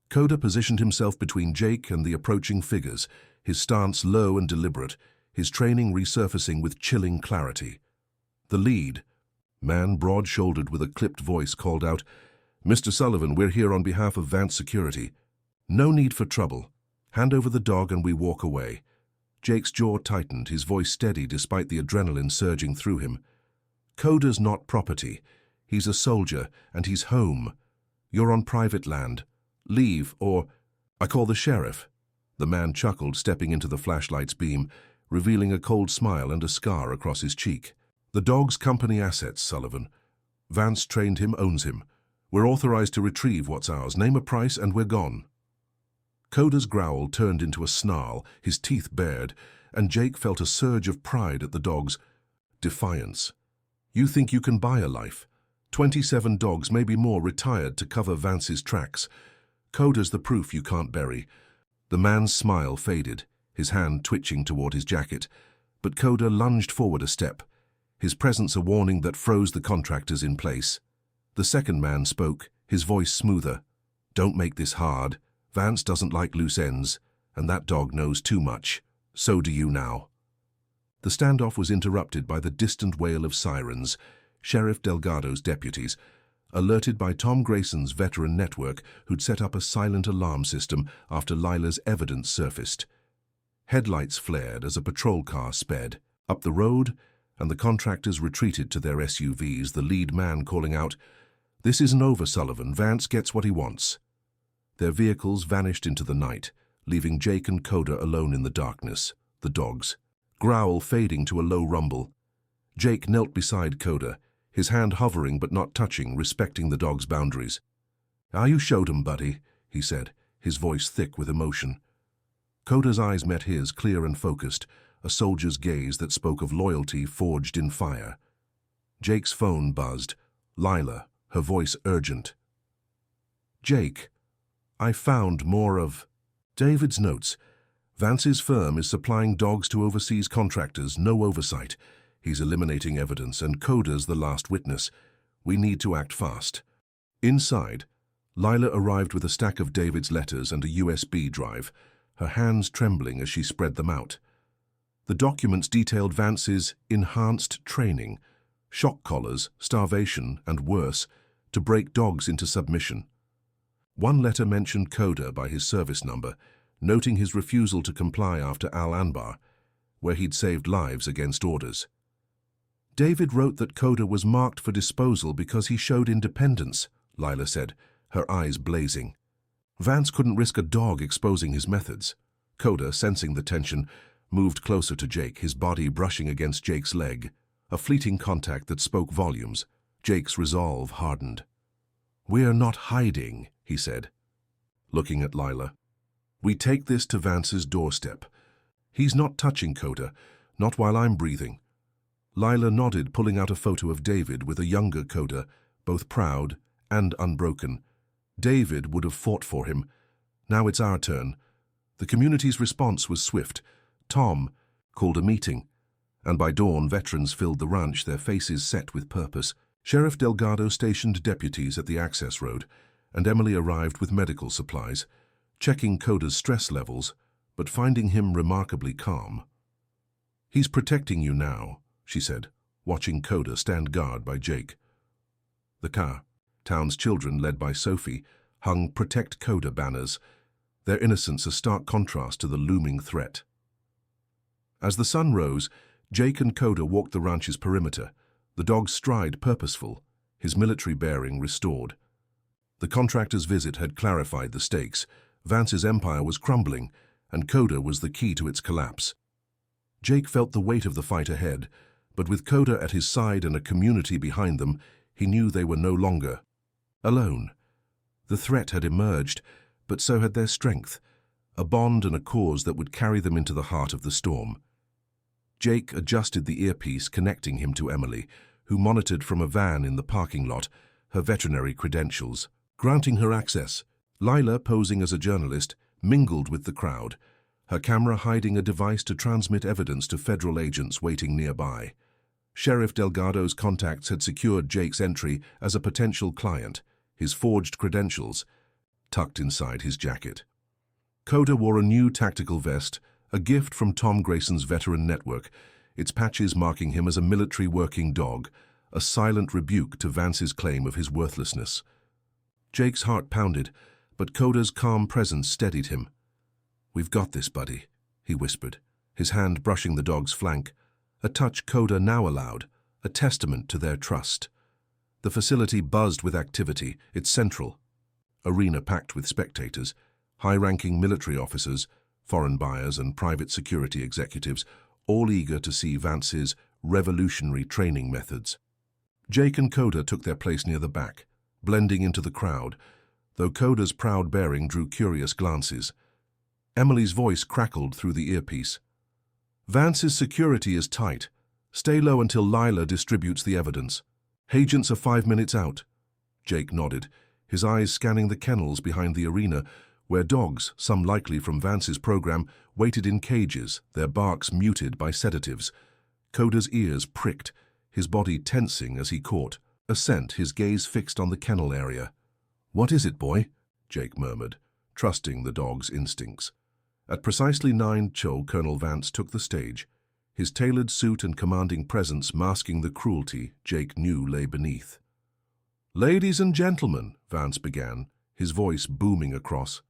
Coda positioned himself between Jake and the approaching figures, his stance low and deliberate, his training resurfacing with chilling clarity. The lead, man broad-shouldered with a clipped voice, called out, "Mr. Sullivan, we're here on behalf of Vance Security. No need for trouble. Hand over the dog and we walk away." Jake's jaw tightened, his voice steady despite the adrenaline surging through him. "Coda's not property. He's a soldier, and he's home. You're on private land. Leave, or I call the sheriff." The man chuckled, stepping into the flashlight's beam, revealing a cold smile and a scar across his cheek. "The dog's company assets, Sullivan. Vance trained him, owns him. We're authorized to retrieve what's ours. Name a price and we're gone." Coda's growl turned into a snarl, his teeth bared, and Jake felt a surge of pride at the dog's defiance. "You think you can buy a life? 27 dogs, maybe more, retired to cover Vance's tracks. Coda's the proof you can't bury." The man's smile faded, his hand twitching toward his jacket, but Coda lunged forward a step, his presence a warning that froze the contractors in place. The second man spoke, his voice smoother. "Don't make this hard. Vance doesn't like loose ends, and that dog knows too much. So do you now." The standoff was interrupted by the distant wail of sirens, Sheriff Delgado's deputies, alerted by Tom Grayson's veteran network who'd set up a silent alarm system after Lila's evidence surfaced. Headlights flared as a patrol car sped up the road, and the contractors retreated to their SUVs, the lead man calling out, "This isn't over, Sullivan. Vance gets what he wants." Their vehicles vanished into the night, leaving Jake and Coda alone in the darkness, the dog's growl fading to a low rumble. Jake knelt beside Coda, his hand hovering but not touching, respecting the dog's boundaries. "Ah, you showed 'em, buddy," he said, his voice thick with emotion. Coda's eyes met his, clear and focused, a soldier's gaze that spoke of loyalty forged in fire. Jake's phone buzzed. Lila, her voice urgent. "Jake, I found more of David's notes. Vance's firm is supplying dogs to overseas contractors, no oversight. He's eliminating evidence, and Coda's the last witness. We need to act fast." Inside, Lila arrived with a stack of David's letters and a USB drive, her hands trembling as she spread them out. The documents detailed Vance's enhanced training, shock collars, starvation, and worse, to break dogs into submission. One letter mentioned Coda by his service number, noting his refusal to comply after Al-Anbar, where he'd saved lives against orders. David wrote that Coda was marked for disposal because he showed independence, Lila said, her eyes blazing. Vance couldn't risk a dog exposing his methods. Coda, sensing the tension, moved closer to Jake, his body brushing against Jake's leg, a fleeting contact that spoke volumes. Jake's resolve hardened. "We're not hiding," he said, looking at Lila. "We take this to Vance's doorstep. He's not touching Coda, not while I'm breathing." Lila nodded, pulling out a photo of David with a younger Coda, both proud and unbroken. David would have fought for him. Now it's our turn. The community's response was swift. Tom called a meeting, and by dawn veterans filled the ranch, their faces set with purpose. Sheriff Delgado stationed deputies at the access road, and Emily arrived with medical supplies, checking Coda's stress levels, but finding him remarkably calm. "He's protecting you now," she said, watching Coda stand guard by Jake. The car, town's children led by Sophie, hung "Protect Coda" banners, their innocence a stark contrast to the looming threat. As the sun rose, Jake and Coda walked the ranch's perimeter, the dog's stride purposeful, his military bearing restored. The contractor's visit had clarified the stakes. Vance's empire was crumbling, and Coda was the key to its collapse. Jake felt the weight of the fight ahead, But with Coda at his side and a community behind them, he knew they were no longer alone. The threat had emerged, but so had their strength, a bond and a cause that would carry them into the heart of the storm. Jake adjusted the earpiece connecting him to Emily, who monitored from a van in the parking lot, her veterinary credentials, granting her access. Lila, posing as a journalist, mingled with the crowd, her camera hiding a device to transmit evidence to federal agents waiting nearby. Sheriff Delgado's contacts had secured Jake's entry as a potential client, his forged credentials tucked inside his jacket. Coda wore a new tactical vest, a gift from Tom Grayson's veteran network, its patches marking him as a military working dog, a silent rebuke to Vance's claim of his worthlessness. Jake's heart pounded, but Coda's calm presence steadied him. "We've got this, buddy," he whispered, his hand brushing the dog's flank, a touch Coda now allowed, a testament to their trust. The facility buzzed with activity, its central arena packed with spectators, high-ranking military officers, foreign buyers and private security executives, all eager to see Vance's revolutionary training methods. Jake and Coda took their place near the back, blending into the crowd, though Coda's proud bearing drew curious glances. Emily's voice crackled through the earpiece. "Vance's security is tight. Stay low until Lila distributes the evidence. Agents are 5 minutes out." Jake nodded, his eyes scanning the kennels behind the arena, where dogs, some likely from Vance's program, waited in cages, their barks muted by sedatives. Coda's ears pricked, his body tensing as he caught a scent, his gaze fixed on the kennel area. "What is it, boy?" Jake murmured, trusting the dog's instincts. At precisely 9 Cho, Colonel Vance took the stage, his tailored suit and commanding presence masking the cruelty Jake knew lay beneath. "Ladies and gentlemen," Vance began, his voice booming across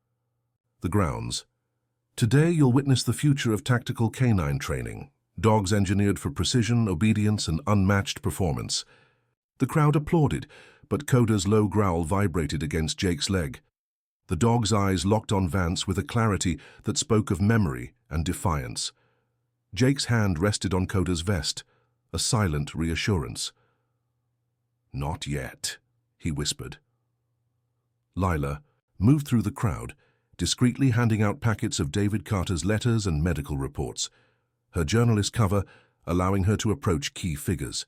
the grounds. "Today you'll witness the future of tactical canine training, dogs engineered for precision, obedience, and unmatched performance." The crowd applauded, but Coda's low growl vibrated against Jake's leg. The dog's eyes locked on Vance with a clarity that spoke of memory and defiance. Jake's hand rested on Coda's vest, a silent reassurance. "Not yet," he whispered. Lila moved through the crowd, discreetly handing out packets of David Carter's letters and medical reports, her journalist cover allowing her to approach key figures.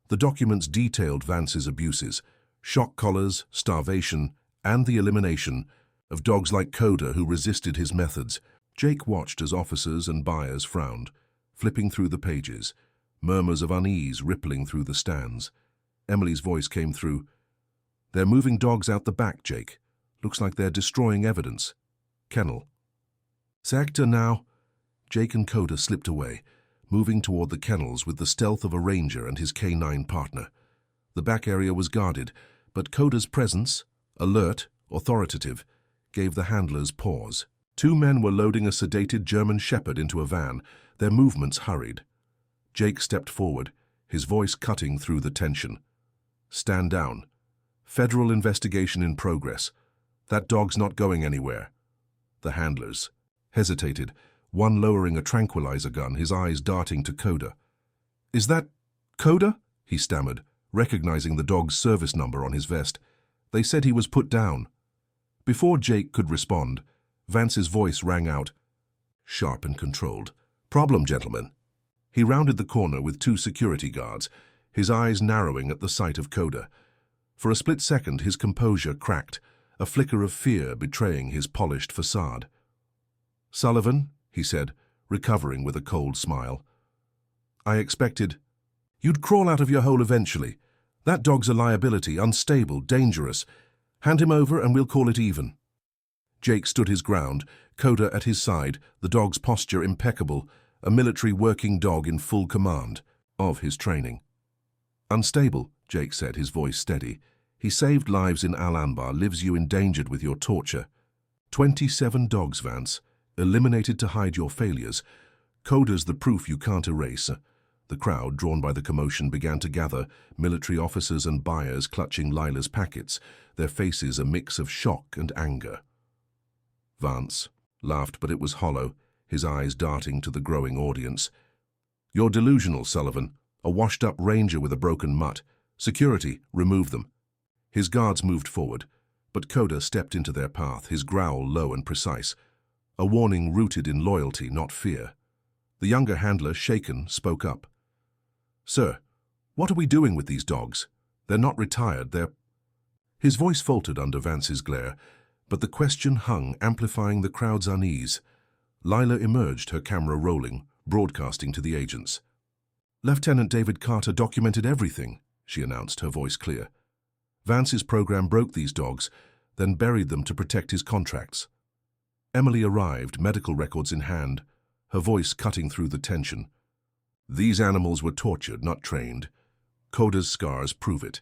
The documents detailed Vance's abuses, shock collars, starvation, and the elimination of dogs like Coda who resisted his methods. Jake watched as officers and buyers frowned, flipping through the pages, murmurs of unease rippling through the stands. Emily's voice came through. "They're moving dogs out the back, Jake. Looks like they're destroying evidence." Kennel. "Sector now." Jake and Coda slipped away, moving toward the kennels with the stealth of a ranger and his canine partner. The back area was guarded, but Coda's presence, alert, authoritative, gave the handlers pause. 2 men were loading a sedated German shepherd into a van, their movements hurried. Jake stepped forward, his voice cutting through the tension. "Stand down. Federal investigation in progress. That dog's not going anywhere." The handlers hesitated, one lowering a tranquilizer gun, his eyes darting to Coda. "Is that Coda?" he stammered, recognizing the dog's service number on his vest. "They said he was put down." Before Jake could respond, Vance's voice rang out, sharp and controlled. "Problem, gentlemen." He rounded the corner with 2 security guards, his eyes narrowing at the sight of Coda. For a split second, his composure cracked, a flicker of fear betraying his polished facade. "Sullivan," he said, recovering with a cold smile. "I expected you'd crawl out of your hole eventually. That dog's a liability, unstable, dangerous. Hand him over and we'll call it even." Jake stood his ground, Coda at his side, the dog's posture impeccable, a military working dog in full command of his training. "Unstable," Jake said, his voice steady. "He saved lives in Al-Anbar, lives you endangered with your torture. 27 dogs, Vance, eliminated to hide your failures. Coda's the proof you can't erase." The crowd, drawn by the commotion, began to gather, military officers and buyers clutching Lila's packets, their faces a mix of shock and anger. Vance laughed, but it was hollow, his eyes darting to the growing audience. "You're delusional, Sullivan. A washed-up ranger with a broken mutt. Security, remove them. His guards moved forward, but Coda stepped into their path, his growl low and precise. A warning rooted in loyalty, not fear. The younger handler, shaken, spoke up. "Sir, what are we doing with these dogs? They're not retired, they're—" His voice faltered under Vance's glare, but the question hung, amplifying the crowd's unease. Lila emerged, her camera rolling, broadcasting to the agents. "Lieutenant David Carter documented everything," she announced, her voice clear. "Vance's program broke these dogs, then buried them to protect his contracts." Emily arrived, medical records in hand, her voice cutting through the tension. "These animals were tortured, not trained. Coda's scars prove it."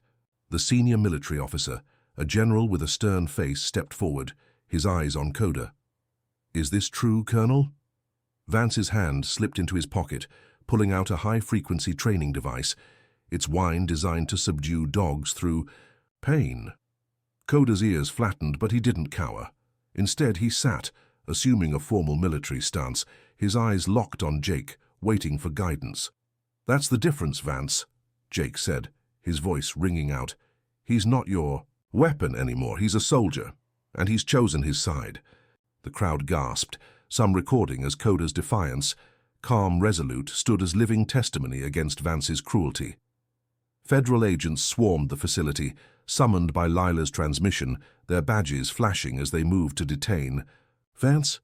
The senior military officer, a general with a stern face, stepped forward, his eyes on Coda. "Is this true, Colonel?" Vance's hand slipped into his pocket, pulling out a high-frequency training device, its whine designed to subdue dogs through pain. Coda's ears flattened, but he didn't cower. Instead, he sat, assuming a formal military stance, his eyes locked on Jake, waiting for guidance. "That's the difference, Vance," Jake said, his voice ringing out. "He's not your weapon anymore. He's a soldier, and he's chosen his side." The crowd gasped, some recording as Coda's defiance, calm, resolute, stood as living testimony against Vance's cruelty. Federal agents swarmed the facility, summoned by Lila's transmission, their badges flashing as they moved to detain. "Vance,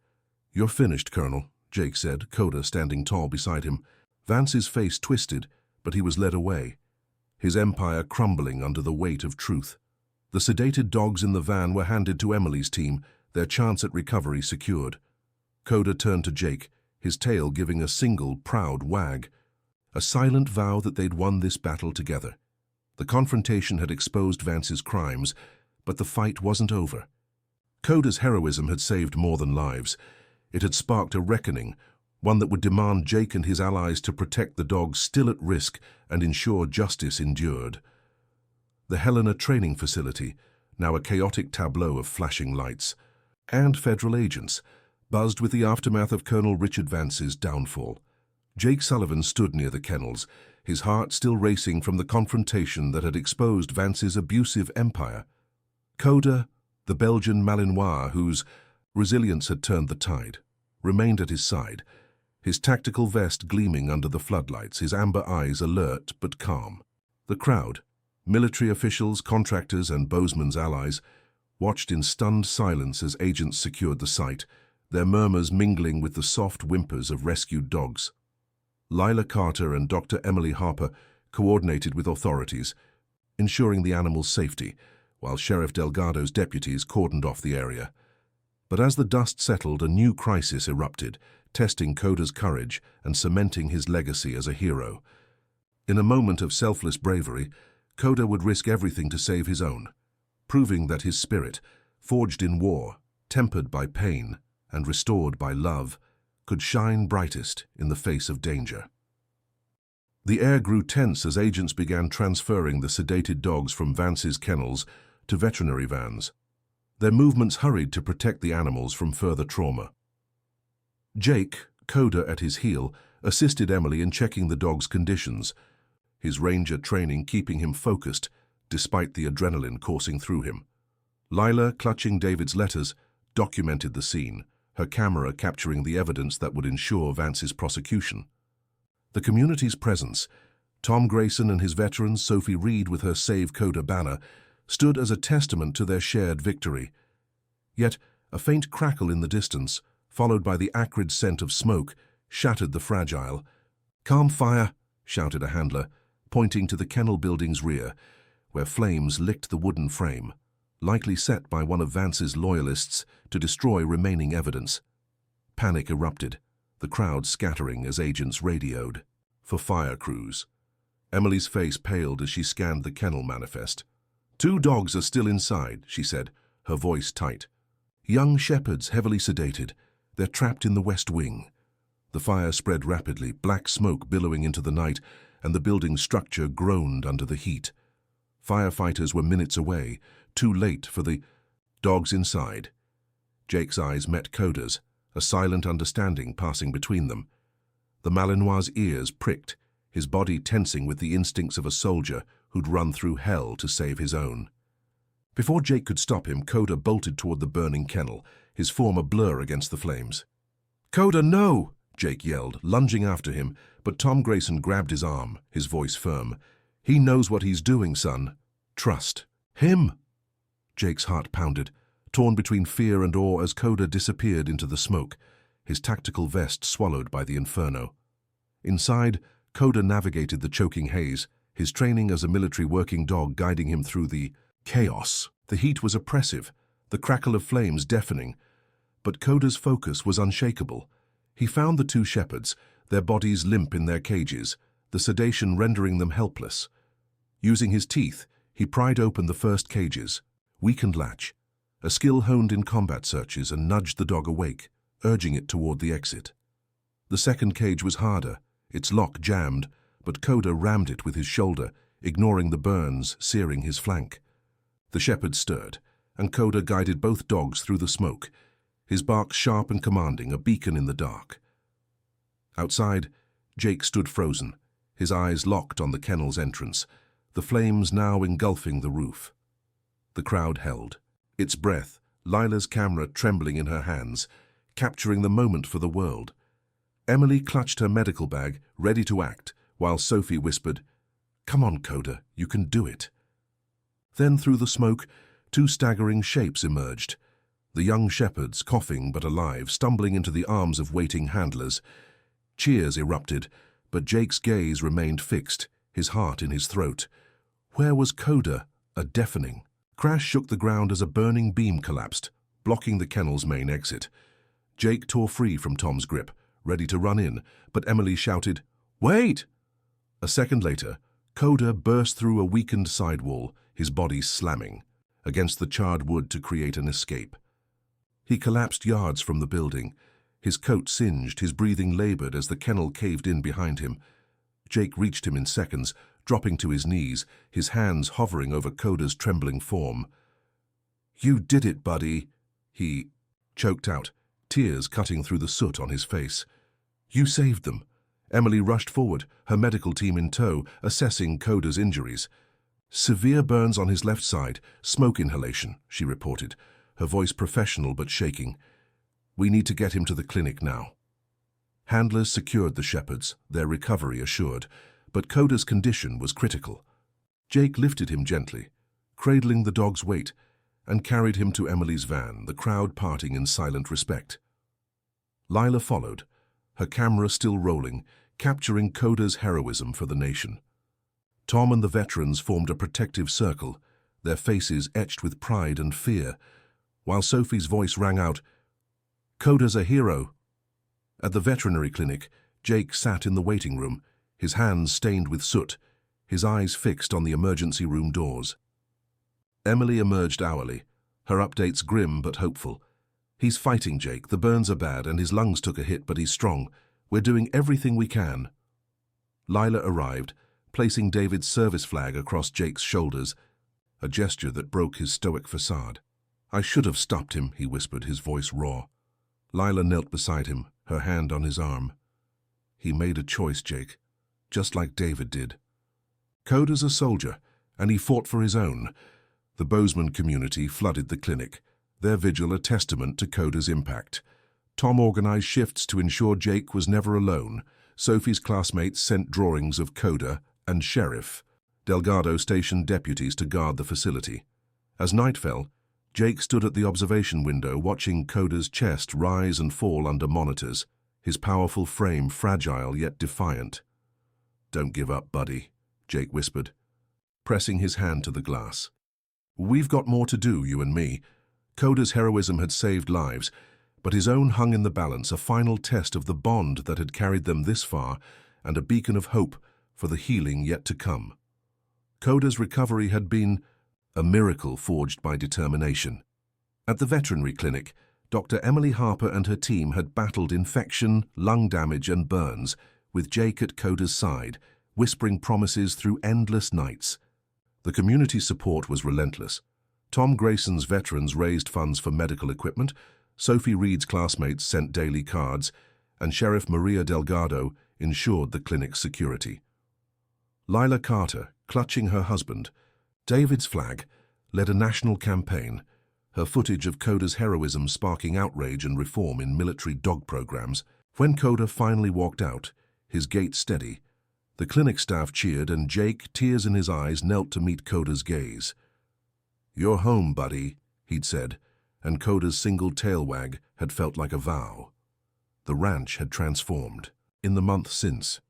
you're finished, Colonel," Jake said, Coda standing tall beside him. Vance's face twisted, but he was led away, his empire crumbling under the weight of truth. The sedated dogs in the van were handed to Emily's team, their chance at recovery secured. Coda turned to Jake, his tail giving a single, proud wag. A silent vow that they'd won this battle together. The confrontation had exposed Vance's crimes, but the fight wasn't over. Coda's heroism had saved more than lives. It had sparked a reckoning, one that would demand Jake and his allies to protect the dogs still at risk and ensure justice endured. The Helena training facility, now a chaotic tableau of flashing lights, and federal agents, buzzed with the aftermath of Colonel Richard Vance's downfall. Jake Sullivan stood near the kennels, his heart still racing from the confrontation that had exposed Vance's abusive empire. Coda, the Belgian Malinois whose resilience had turned the tide, remained at his side, his tactical vest gleaming under the floodlights, his amber eyes alert but calm. The crowd, military officials, contractors, and Bozeman's allies, watched in stunned silence as agents secured the site, their murmurs mingling with the soft whimpers of rescued dogs. Lila Carter and Dr. Emily Harper coordinated with authorities, ensuring the animals' safety, while Sheriff Delgado's deputies cordoned off the area. But as the dust settled, a new crisis erupted, testing Coda's courage and cementing his legacy as a hero. In a moment of selfless bravery, Coda would risk everything to save his own, proving that his spirit, forged in war, tempered by pain, and restored by love, could shine brightest in the face of danger. The air grew tense as agents began transferring the sedated dogs from Vance's kennels to veterinary vans. Their movements hurried to protect the animals from further trauma. Jake, Coda at his heel, assisted Emily in checking the dog's conditions, his ranger training keeping him focused despite the adrenaline coursing through him. Lila, clutching David's letters, documented the scene, her camera capturing the evidence that would ensure Vance's prosecution. The community's presence, Tom Grayson and his veterans, Sophie Reed with her Save Coda banner, stood as a testament to their shared victory. Yet, a faint crackle in the distance, followed by the acrid scent of smoke, shattered the fragile. "Calm fire," shouted a handler, pointing to the kennel building's rear, where flames licked the wooden frame, likely set by one of Vance's loyalists to destroy remaining evidence. Panic erupted, the crowd scattering as agents radioed for fire crews. Emily's face paled as she scanned the kennel manifest. "2 dogs are still inside," she said, her voice tight. "Young shepherds, heavily sedated. They're trapped in the west wing." The fire spread rapidly, black smoke billowing into the night, and the building's structure groaned under the heat. Firefighters were minutes away, too late for the dogs inside. Jake's eyes met Coda's, a silent understanding passing between them. The Malinois' ears pricked, his body tensing with the instincts of a soldier who'd run through hell to save his own. Before Jake could stop him, Coda bolted toward the burning kennel, his form a blur against the flames. "Coda, no!" Jake yelled, lunging after him, but Tom Grayson grabbed his arm, his voice firm. "He knows what he's doing, son. Trust him." Jake's heart pounded, torn between fear and awe as Coda disappeared into the smoke, his tactical vest swallowed by the inferno. Inside, Coda navigated the choking haze, his training as a military working dog guiding him through the chaos. The heat was oppressive, the crackle of flames deafening, but Coda's focus was unshakable. He found the two shepherds, their bodies limp in their cages, the sedation rendering them helpless. Using his teeth, he pried open the first cage's weakened latch, a skill honed in combat searches, and nudged the dog awake, urging it toward the exit. The second cage was harder, its lock jammed, but Coda rammed it with his shoulder, ignoring the burns searing his flank. The shepherd stirred, and Coda guided both dogs through the smoke, his bark sharp and commanding, a beacon in the dark. Outside, Jake stood frozen, his eyes locked on the kennel's entrance, the flames now engulfing the roof. The crowd held, its breath, Lila's camera trembling in her hands, capturing the moment for the world. Emily clutched her medical bag, ready to act, while Sophie whispered, "Come on, Coda, you can do it." Then through the smoke, two staggering shapes emerged. The young shepherds, coughing but alive, stumbling into the arms of waiting handlers. Cheers erupted, but Jake's gaze remained fixed, his heart in his throat. Where was Coda? A deafening crash shook the ground as a burning beam collapsed, blocking the kennel's main exit. Jake tore free from Tom's grip, ready to run in, but Emily shouted, "Wait!" A second later, Coda burst through a weakened sidewall, his body slamming against the charred wood to create an escape. He collapsed yards from the building, his coat singed, his breathing labored as the kennel caved in behind him. Jake reached him in seconds, dropping to his knees, his hands hovering over Coda's trembling form. "You did it, buddy," he choked out, tears cutting through the soot on his face. "You saved them." Emily rushed forward, her medical team in tow, assessing Coda's injuries. "Severe burns on his left side, smoke inhalation," she reported, her voice professional but shaking. "We need to get him to the clinic now." Handlers secured the shepherds, their recovery assured, but Coda's condition was critical. Jake lifted him gently, cradling the dog's weight, and carried him to Emily's van, the crowd parting in silent respect. Lila followed, her camera still rolling, capturing Coda's heroism for the nation. Tom and the veterans formed a protective circle, their faces etched with pride and fear, while Sophie's voice rang out, "Coda's a hero." At the veterinary clinic, Jake sat in the waiting room, his hands stained with soot, his eyes fixed on the emergency room doors. Emily emerged hourly, her updates grim but hopeful. "He's fighting, Jake. The burns are bad and his lungs took a hit, but he's strong. We're doing everything we can." Lila arrived, placing David's service flag across Jake's shoulders, a gesture that broke his stoic facade. "I should have stopped him," he whispered, his voice raw. Lila knelt beside him, her hand on his arm. "He made a choice, Jake, just like David did. Coda's a soldier, and he fought for his own." The Bozeman community flooded the clinic, their vigil a testament to Coda's impact. Tom organized shifts to ensure Jake was never alone. Sophie's classmates sent drawings of Coda, and Sheriff Delgado stationed deputies to guard the facility. As night fell, Jake stood at the observation window watching Coda's chest rise and fall under monitors, his powerful frame fragile yet defiant. "Don't give up, buddy," Jake whispered, pressing his hand to the glass. "We've got more to do, you and me." Coda's heroism had saved lives, but his own hung in the balance, a final test of the bond that had carried them this far and a beacon of hope for the healing yet to come. Coda's recovery had been a miracle forged by determination. At the veterinary clinic, Dr. Emily Harper and her team had battled infection, lung damage and burns, with Jake at Coda's side, whispering promises through endless nights. The community support was relentless. Tom Grayson's veterans raised funds for medical equipment, Sophie Reed's classmates sent daily cards, and Sheriff Maria Delgado ensured the clinic's security. Lila Carter, clutching her husband, David's flag, led a national campaign, her footage of Coda's heroism sparking outrage and reform in military dog programs. When Coda finally walked out, his gait steady, the clinic staff cheered and Jake, tears in his eyes, knelt to meet Coda's gaze. "You're home, buddy," he'd said, and Coda's single tail wag had felt like a vow. The ranch had transformed. In the month since,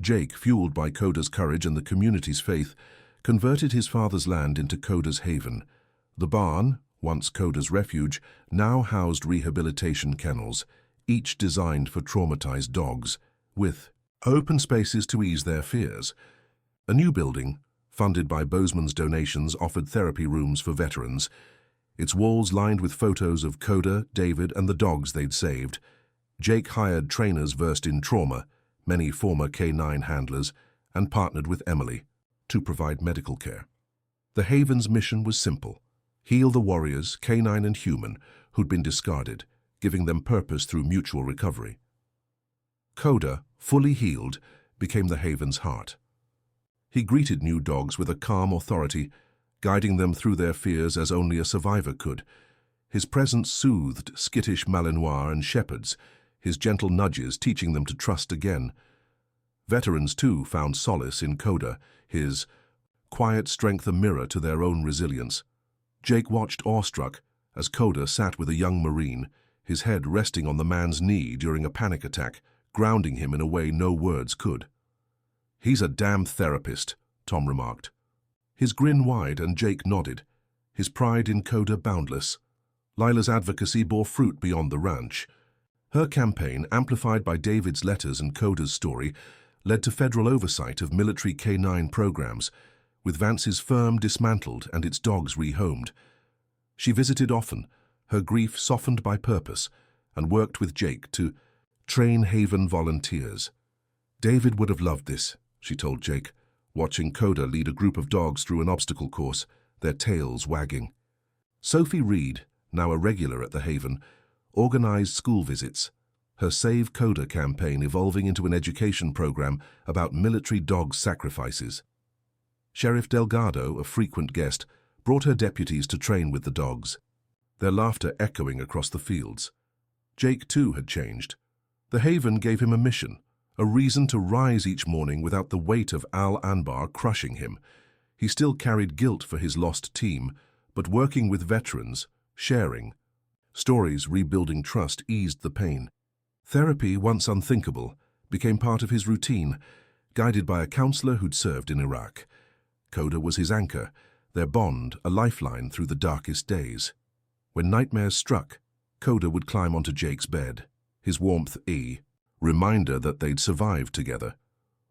Jake, fueled by Coda's courage and the community's faith, converted his father's land into Coda's haven. The barn, once Coda's refuge, now housed rehabilitation kennels, each designed for traumatized dogs, with open spaces to ease their fears. A new building, funded by Bozeman's donations, offered therapy rooms for veterans, its walls lined with photos of Coda, David, and the dogs they'd saved. Jake hired trainers versed in trauma, many former K9 handlers, and partnered with Emily to provide medical care. The Haven's mission was simple: heal the warriors, K9 and human, who'd been discarded, giving them purpose through mutual recovery. Coda, fully healed, became the Haven's heart. He greeted new dogs with a calm authority, guiding them through their fears as only a survivor could. His presence soothed skittish Malinois and shepherds, his gentle nudges teaching them to trust again. Veterans, too, found solace in Coda, his quiet strength a mirror to their own resilience. Jake watched awestruck as Coda sat with a young Marine, his head resting on the man's knee during a panic attack, grounding him in a way no words could. "He's a damn therapist," Tom remarked. His grin wide and Jake nodded, his pride in Coda boundless. Lila's advocacy bore fruit beyond the ranch. Her campaign, amplified by David's letters and Coda's story, led to federal oversight of military K9 programs, with Vance's firm dismantled and its dogs rehomed. She visited often, her grief softened by purpose, and worked with Jake to train Haven volunteers. "David would have loved this," she told Jake, watching Coda lead a group of dogs through an obstacle course, their tails wagging. Sophie Reed, now a regular at the Haven, organized school visits, her Save Coda campaign evolving into an education program about military dog sacrifices. Sheriff Delgado, a frequent guest, brought her deputies to train with the dogs, their laughter echoing across the fields. Jake, too, had changed. The Haven gave him a mission, a reason to rise each morning without the weight of Al Anbar crushing him. He still carried guilt for his lost team, but working with veterans, sharing stories, rebuilding trust, eased the pain. Therapy, once unthinkable, became part of his routine, guided by a counselor who'd served in Iraq. Coda was his anchor, their bond a lifeline through the darkest days. When nightmares struck, Coda would climb onto Jake's bed, his warmth reminder that they'd survived together.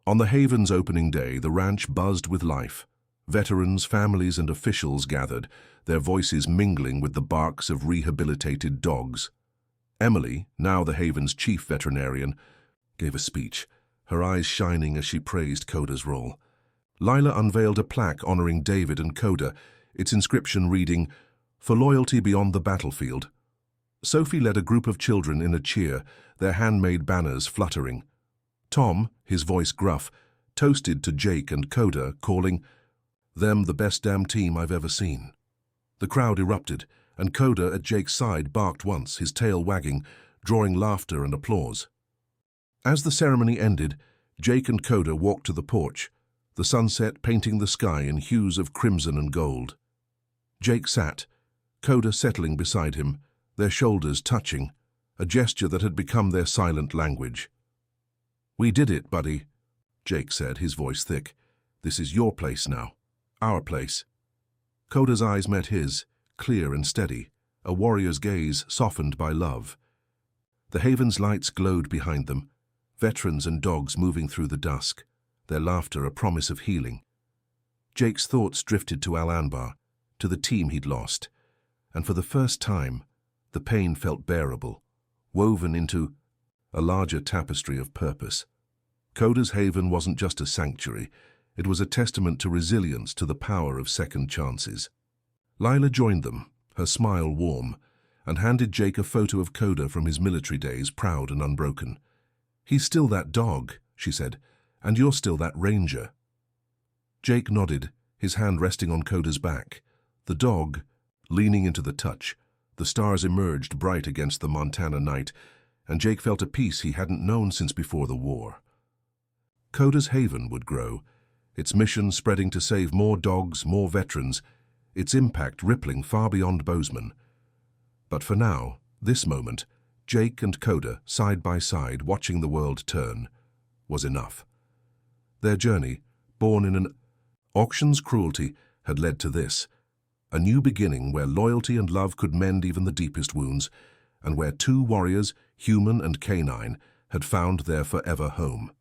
On the Haven's opening day, the ranch buzzed with life. Veterans, families, and officials gathered, their voices mingling with the barks of rehabilitated dogs. Emily, now the Haven's chief veterinarian, gave a speech, her eyes shining as she praised Coda's role. Lila unveiled a plaque honoring David and Coda, its inscription reading, "For loyalty beyond the battlefield." Sophie led a group of children in a cheer, their handmade banners fluttering. Tom, his voice gruff, toasted to Jake and Coda, calling them the best damn team I've ever seen. The crowd erupted, and Coda at Jake's side barked once, his tail wagging, drawing laughter and applause. As the ceremony ended, Jake and Coda walked to the porch, the sunset painting the sky in hues of crimson and gold. Jake sat, Coda settling beside him, their shoulders touching, a gesture that had become their silent language. "We did it, buddy," Jake said, his voice thick. "This is your place now. Our place." Coda's eyes met his, clear and steady, a warrior's gaze softened by love. The Haven's lights glowed behind them, veterans and dogs moving through the dusk, their laughter a promise of healing. Jake's thoughts drifted to Al Anbar, to the team he'd lost, and for the first time, the pain felt bearable, woven into a larger tapestry of purpose. Coda's Haven wasn't just a sanctuary, it was a testament to resilience, to the power of second chances. Lila joined them, her smile warm, and handed Jake a photo of Coda from his military days, proud and unbroken. "He's still that dog," she said, "and you're still that ranger." Jake nodded, his hand resting on Coda's back. The dog, leaning into the touch, the stars emerged bright against the Montana night, and Jake felt a peace he hadn't known since before the war. Coda's haven would grow, its mission spreading to save more dogs, more veterans, its impact rippling far beyond Bozeman. But for now, this moment, Jake and Coda, side by side, watching the world turn, was enough. Their journey, born in an auction's cruelty, had led to this, a new beginning where loyalty and love could mend even the deepest wounds, and where two warriors, human and canine, had found their forever home.